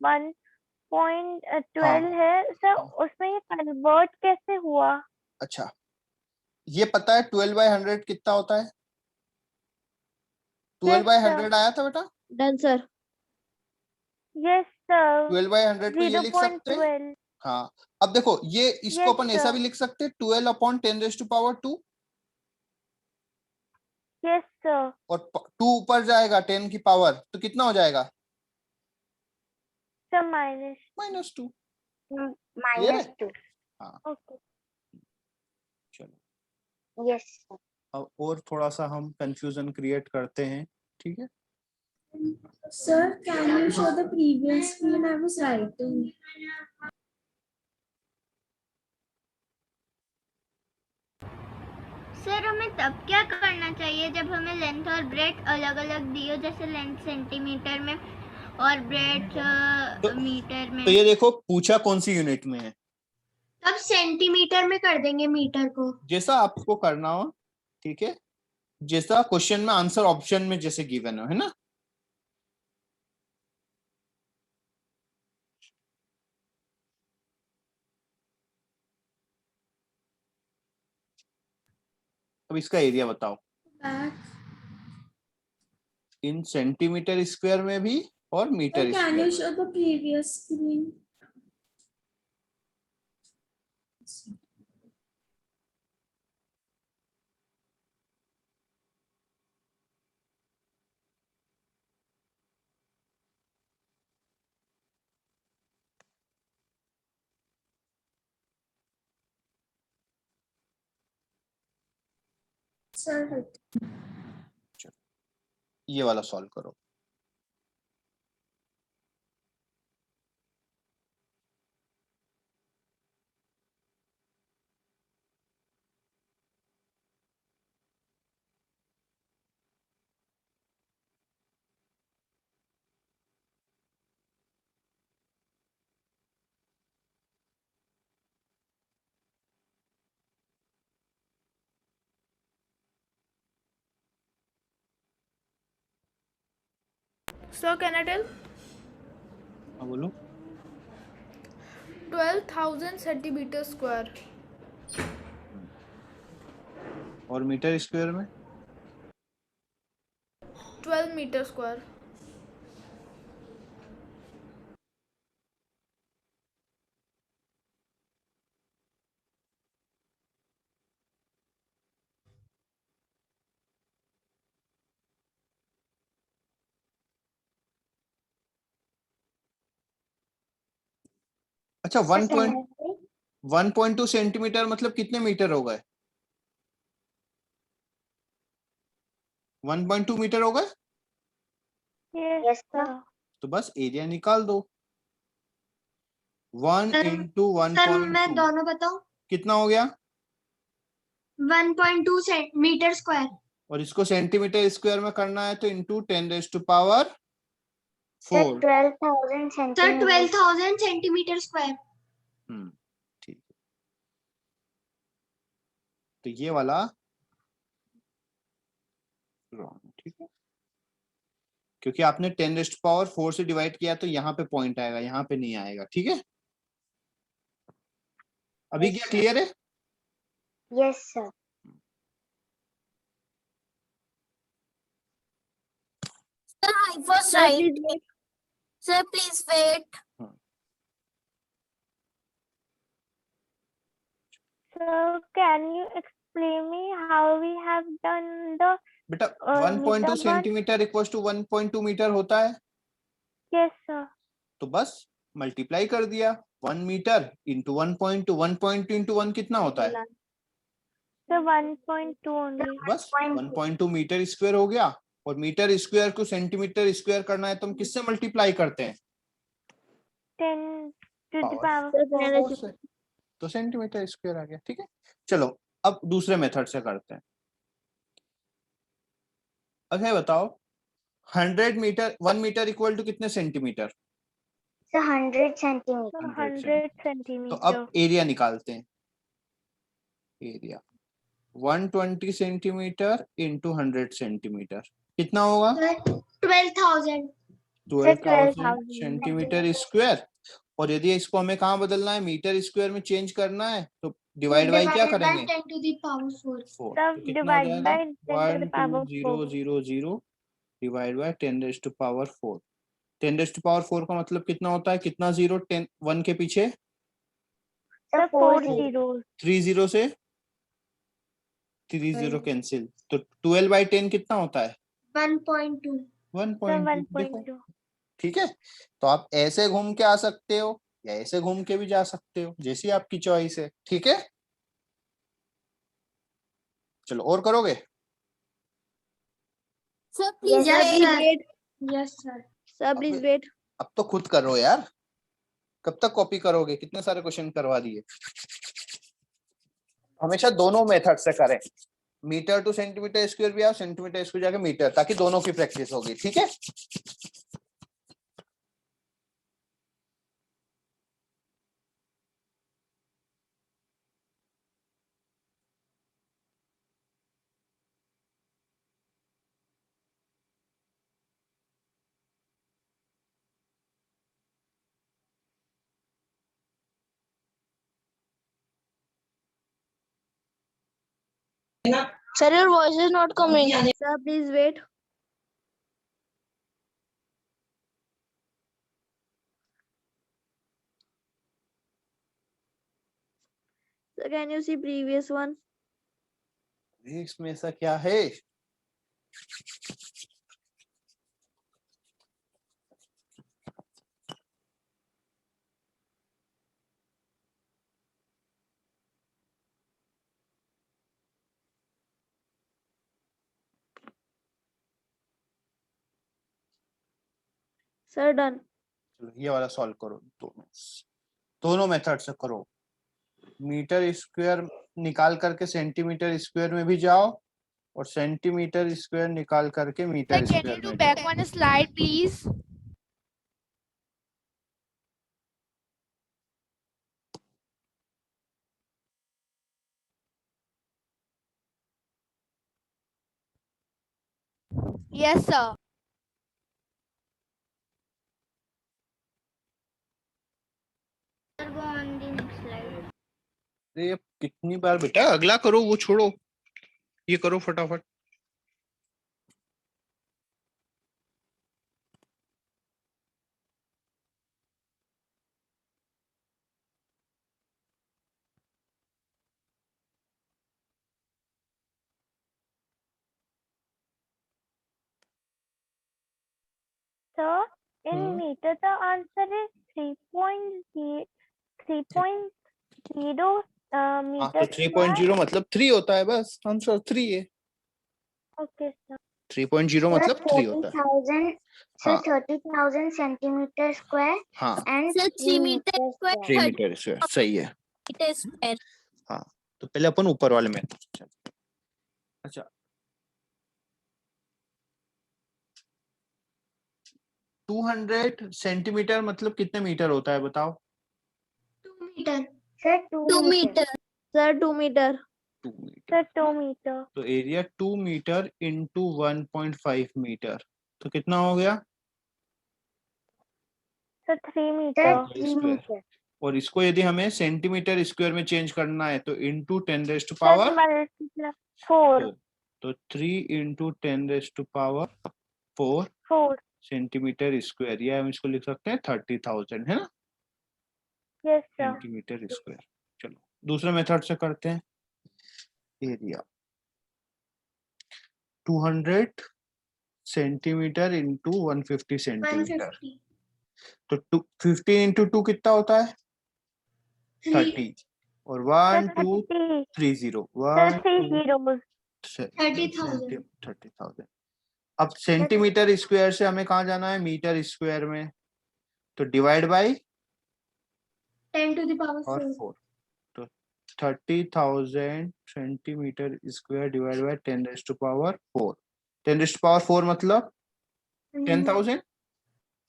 1.12 है सर, उसमें ये कन्वर्ट कैसे हुआ? अच्छा ये पता है 12/100 कितना होता है, 12/100 आया था बेटा, डन सर। यस सर, 12/100 को ये लिख सकते हैं। 0.12। हाँ, अब देखो ये इसको Yes, अपन ऐसा sir. भी लिख सकते हैं, 12/10⁻²। Yes sir. और 2 ऊपर जाएगा 10 की पावर तो कितना हो जाएगा, सर -2। -2। क्लियर है। -2। हाँ ओके। चलो, यस सर। अब और थोड़ा सा हम कंफ्यूजन क्रिएट करते हैं। ठीक है, Sir, can you show the previous screen? I was writing. Sir हमें तब क्या करना चाहिए जब हमें लेंथ और ब्रेथ अलग अलग दी हो, जैसे लेंथ सेंटीमीटर में और ब्रेथ मीटर में? तो ये देखो पूछा कौन सी यूनिट में है, तब सेंटीमीटर में कर देंगे मीटर को। जैसा आपको करना हो। ठीक है, जैसा क्वेश्चन में आंसर ऑप्शन में जैसे गिवन हो, है ना। अब इसका एरिया बताओ, Back. इन सेंटीमीटर स्क्वायर में भी और Sir, metre can square you में। show the previous screen? Sir, ये वाला सॉल्व करो। Sir, can I tell? हाँ बोलो। 12,000 centimeter square. और मीटर स्क्वायर में 12 meter square. अच्छा 1.2 सेंटीमीटर मतलब कितने मीटर हो गए? 1.2 मीटर हो गए। Yes, sir. तो बस एरिया निकाल दो। 1 सर, इंटू सर मैं 1.2 दोनों बताऊं? कितना हो गया? 1.2 मीटर स्क्वायर। और इसको सेंटीमीटर स्क्वायर में करना है तो into 10⁻⁴ Sir, 12,000 sir centimeters. 12,000 centimetre square. ठीक है। तो ये वाला रॉन्ग, ठीक है, क्योंकि आपने 10⁻⁴ से डिवाइड किया तो यहाँ पे पॉइंट आएगा, यहाँ पे नहीं आएगा। ठीक है, अभी क्या क्लियर है? Yes, sir. Sir, I was Sir, right. please wait. Sir, please wait. So, can you explain me how we have done the बेटा meter 1.2 one? Centimetre equal to 1.2 metre होता है, Yes, sir. तो बस multiply कर दिया। 1 metre into 1.2, 1.2 into 1 कितना होता है? So 1.2 only. बस 1.2 मीटर स्क्वायर हो गया। और मीटर स्क्वायर को सेंटीमीटर स्क्वायर करना है तो हम किससे मल्टीप्लाई करते हैं? 10 to the पावर power 4. 4 से, तो सेंटीमीटर स्क्वायर आ गया। ठीक है, चलो अब दूसरे मेथड से करते हैं। अच्छा बताओ 100 मीटर 1 मीटर इक्वल टू कितने सेंटीमीटर? So 100 centimeter. 100 100 तो centimeter. अब एरिया निकालते हैं। एरिया 120 सेंटीमीटर इंटू 100 सेंटीमीटर कितना होगा? 12,000। 12,000 सेंटीमीटर स्क्वायर। और यदि इसको हमें कहाँ बदलना है, मीटर स्क्वायर में चेंज करना है तो डिवाइड बाई क्या करेंगे? 10 to the power 4। 4। Sir, तो कितना हो divide जाएगा? by 10 to the power 4. 12000 divide by 10⁻⁴। 10⁻⁴ का मतलब कितना होता है? कितना जीरो 10 1 के पीछे? Sir, 4 zeros. 3 जीरो से 3 जीरो कैंसिल, तो 12/10 कितना होता है? 1.2। 1.2। देखो 1.2. ठीक है, तो आप ऐसे घूम के आ सकते हो या ऐसे घूम के भी जा सकते हो, जैसी आपकी चॉइस है। ठीक है, चलो और करोगे? Sir, please Yes, wait. sir. Yes, sir. Sir, please wait. अब तो खुद करो यार, कब तक कॉपी करोगे? कितने सारे क्वेश्चन करवा दिए। हमेशा दोनों मेथड से करें, मीटर टू सेंटीमीटर स्क्वायर भी आओ, सेंटीमीटर स्क्वायर जाके मीटर, ताकि दोनों की प्रैक्टिस होगी। ठीक है, Sir, your voice is not coming. Sir, please wait. Sir, can you see previous one? इसमें ऐसा क्या है? Sir, done. चलो ये वाला सॉल्व करो, दोनों मेथड से करो। मीटर स्क्वायर निकाल करके सेंटीमीटर स्क्वायर में भी जाओ और सेंटीमीटर स्क्वायर निकाल करके Sir, metre can you square do में back जाओ। one slide, please? Yes, sir. Sir, go on the next slide. अरे अब कितनी बार बेटा, अगला करो, वो छोड़ो, ये करो फटाफट। So in Hmm. meter the answer is 3.0 हाँ meter तो 3.0 मतलब 3 होता है, बस आंसर 3 है। Okay, sir. 3.0 मतलब 3 होता है। 30,000 हाँ 30,000 centimeter square हाँ and Sir, 3 3 meter meter square, square. 3 30 metre square, सही है। meter square. हाँ तो पहले अपन ऊपर वाले में अच्छा 200 सेंटीमीटर मतलब कितने मीटर होता है बताओ? 2 meter. Sir, 2 2 meter. meter. Sir, 2 meter. 2 metre, Sir, 2 meter. तो एरिया 2 मीटर इंटू 1.5 मीटर, तो कितना हो गया? Sir, 3 Sir, meter. 3 square. meter. और इसको यदि हमें सेंटीमीटर स्क्वायर में चेंज करना है तो into 10 raised to Sir, power multiply 4. तो 3 into 10 raised to power 4 4. Centimetre square, या हम इसको लिख सकते हैं 30,000, है ना, Yes, sir. Centimetre square. चलो दूसरे मेथड से करते हैं। Area 200 centimetre into 150 centimetre, 150. तो 15 इंटू 2 कितना होता है? 30 और 1 2 30. 3 0 Sir, 1 3 2 zeros. 30,000. 30,000। अब सेंटीमीटर स्क्वायर से हमें कहाँ जाना है? मीटर स्क्वायर में, तो divide by 10 to the power और 4. 4, तो 30,000 centimetre square divide by 10 raised to power 4। 10 raised to power 4 मतलब 10,000,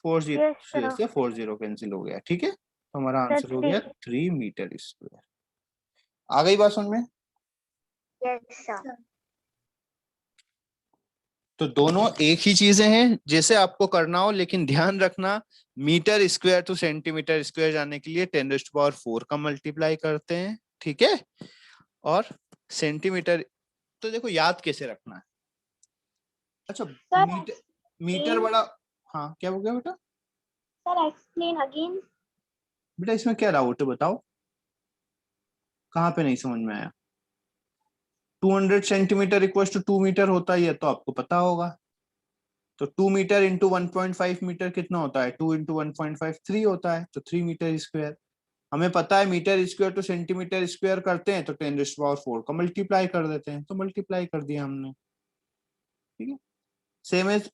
40 Yes, sir. से 40 कैंसिल हो गया, ठीक है, तो हमारा आंसर हो गया 3 मीटर स्क्वायर। आ गई बात समझ में? Yes, sir. तो दोनों एक ही चीजें हैं जैसे आपको करना हो, लेकिन ध्यान रखना metre square to centimetre square जाने के लिए 10 रेस्ट पावर 4 का मल्टीप्लाई करते हैं, ठीक है, और सेंटीमीटर तो देखो याद कैसे रखना है। अच्छा Sir, मीटर बड़ा, हाँ क्या हो गया बेटा? Sir, explain again. बेटा इसमें क्या डाउट है बताओ, कहाँ पे नहीं समझ में आया? 200 सेंटीमीटर इक्वल टू 2 मीटर होता ही है, तो आपको पता होगा, तो 2 मीटर इंटू 1.5 मीटर कितना होता है? 2 इंटू 1.5 3 होता है, तो 3 मीटर स्क्वायर। हमें पता है metre square to centimetre square करते हैं तो 10 रेज़्ड पावर 4 का मल्टीप्लाई कर देते हैं, तो मल्टीप्लाई कर दिया हमने, ठीक है। सेम एज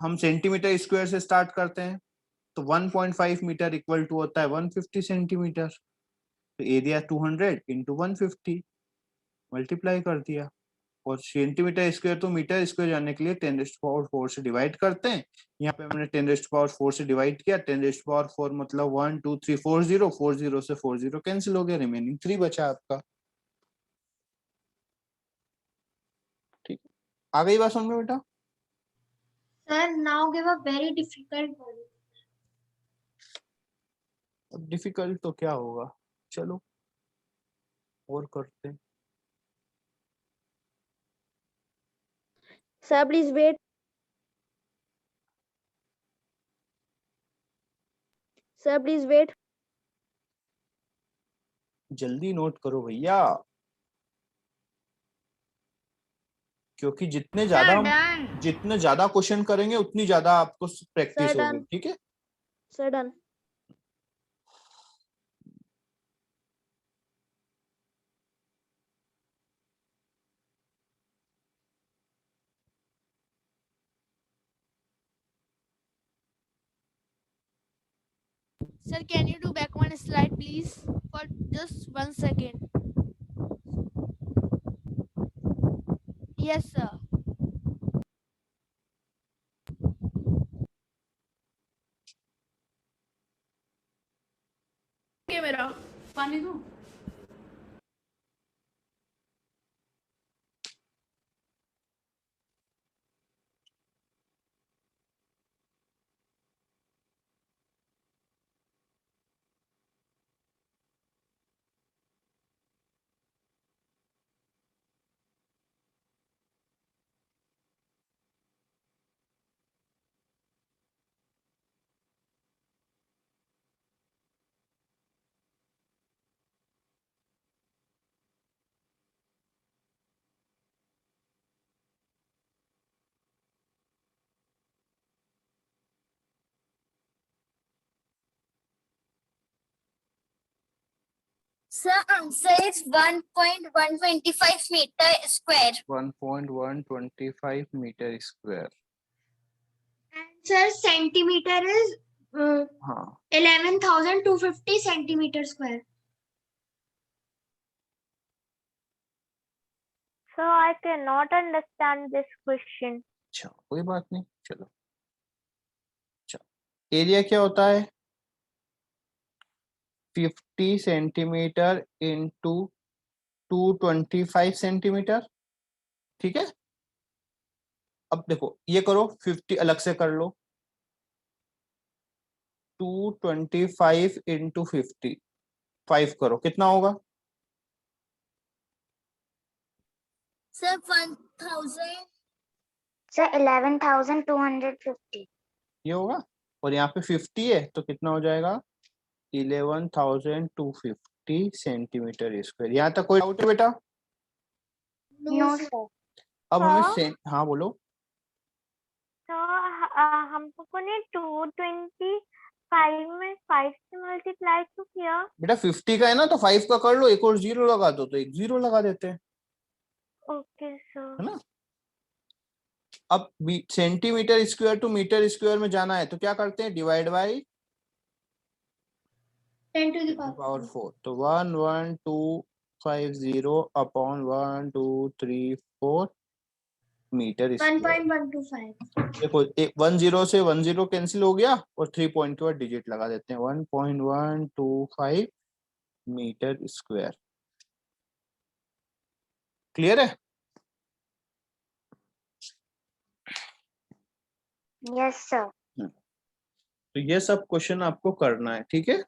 हम सेंटीमीटर स्क्वायर से स्टार्ट करते हैं तो 1.5 मीटर इक्वल टू होता है 150 सेंटीमीटर, तो एरिया 200 इंटू 150 मल्टीप्लाई कर दिया, और सेंटीमीटर स्क्वायर तो मीटर स्क्वायर जाने के लिए 10 रेज़्ड पावर 4 से डिवाइड करते हैं। यहाँ पे हमने 10 रेज़्ड पावर 4 से डिवाइड किया, 10 रेज़्ड पावर 4 मतलब 1 2 3 40, 40 से 40 कैंसिल हो गया, रिमेनिंग 3 बचा आपका, ठीक है। आ गई बात समझ में बेटा? Sir, now give a very difficult one. अब डिफिकल्ट तो क्या होगा, चलो और करते हैं। Sir, please wait. Sir, please wait. जल्दी नोट करो भैया, क्योंकि जितने ज्यादा क्वेश्चन करेंगे उतनी ज्यादा आपको प्रैक्टिस Sir, होगी, done. ठीक है। Sir, done. Sir, can you do back one slide, please, for just 1 second? Yes, sir. ये मेरा पानी दो। Sir, answer is 1.125 meter square. 1.125 meter square. And sir, centimeter is हाँ 11,250 centimeter square. So I cannot understand this question. अच्छा कोई बात नहीं, चलो। अच्छा एरिया क्या होता है? 50 सेंटीमीटर इंटू 225 सेंटीमीटर, ठीक है। अब देखो ये करो, 50 अलग से कर लो, 225 इंटू 55 करो, कितना होगा? Sir, 1,000. Sir, 11,250. ये होगा, और यहाँ पे 50 है तो कितना हो जाएगा? 11,250 सेंटीमीटर स्क्वायर। यहाँ तक कोई डाउट है बेटा? No, sir. अब हमें हाँ। हाँ बोलो। तो हम लोगों ने 225 में 5 से मल्टीप्लाई क्यों किया? बेटा 50 का है ना, तो 5 का कर लो, एक और जीरो लगा दो, तो एक जीरो लगा देते हैं, ओके सर। है ना। अब centimetre square to metre square में जाना है तो क्या करते हैं? Divide by 10 to the power 4। तो 11250 अपॉन 1234 मीटर स्क्वायर। 1.125. देखो 10 से 10 कैंसिल हो गया और 3 पॉइंट के बाद डिजिट लगा देते हैं, 1.125 मीटर स्क्वायर। क्लियर है? Yes sir. तो ये सब क्वेश्चन आपको करना है, ठीक है।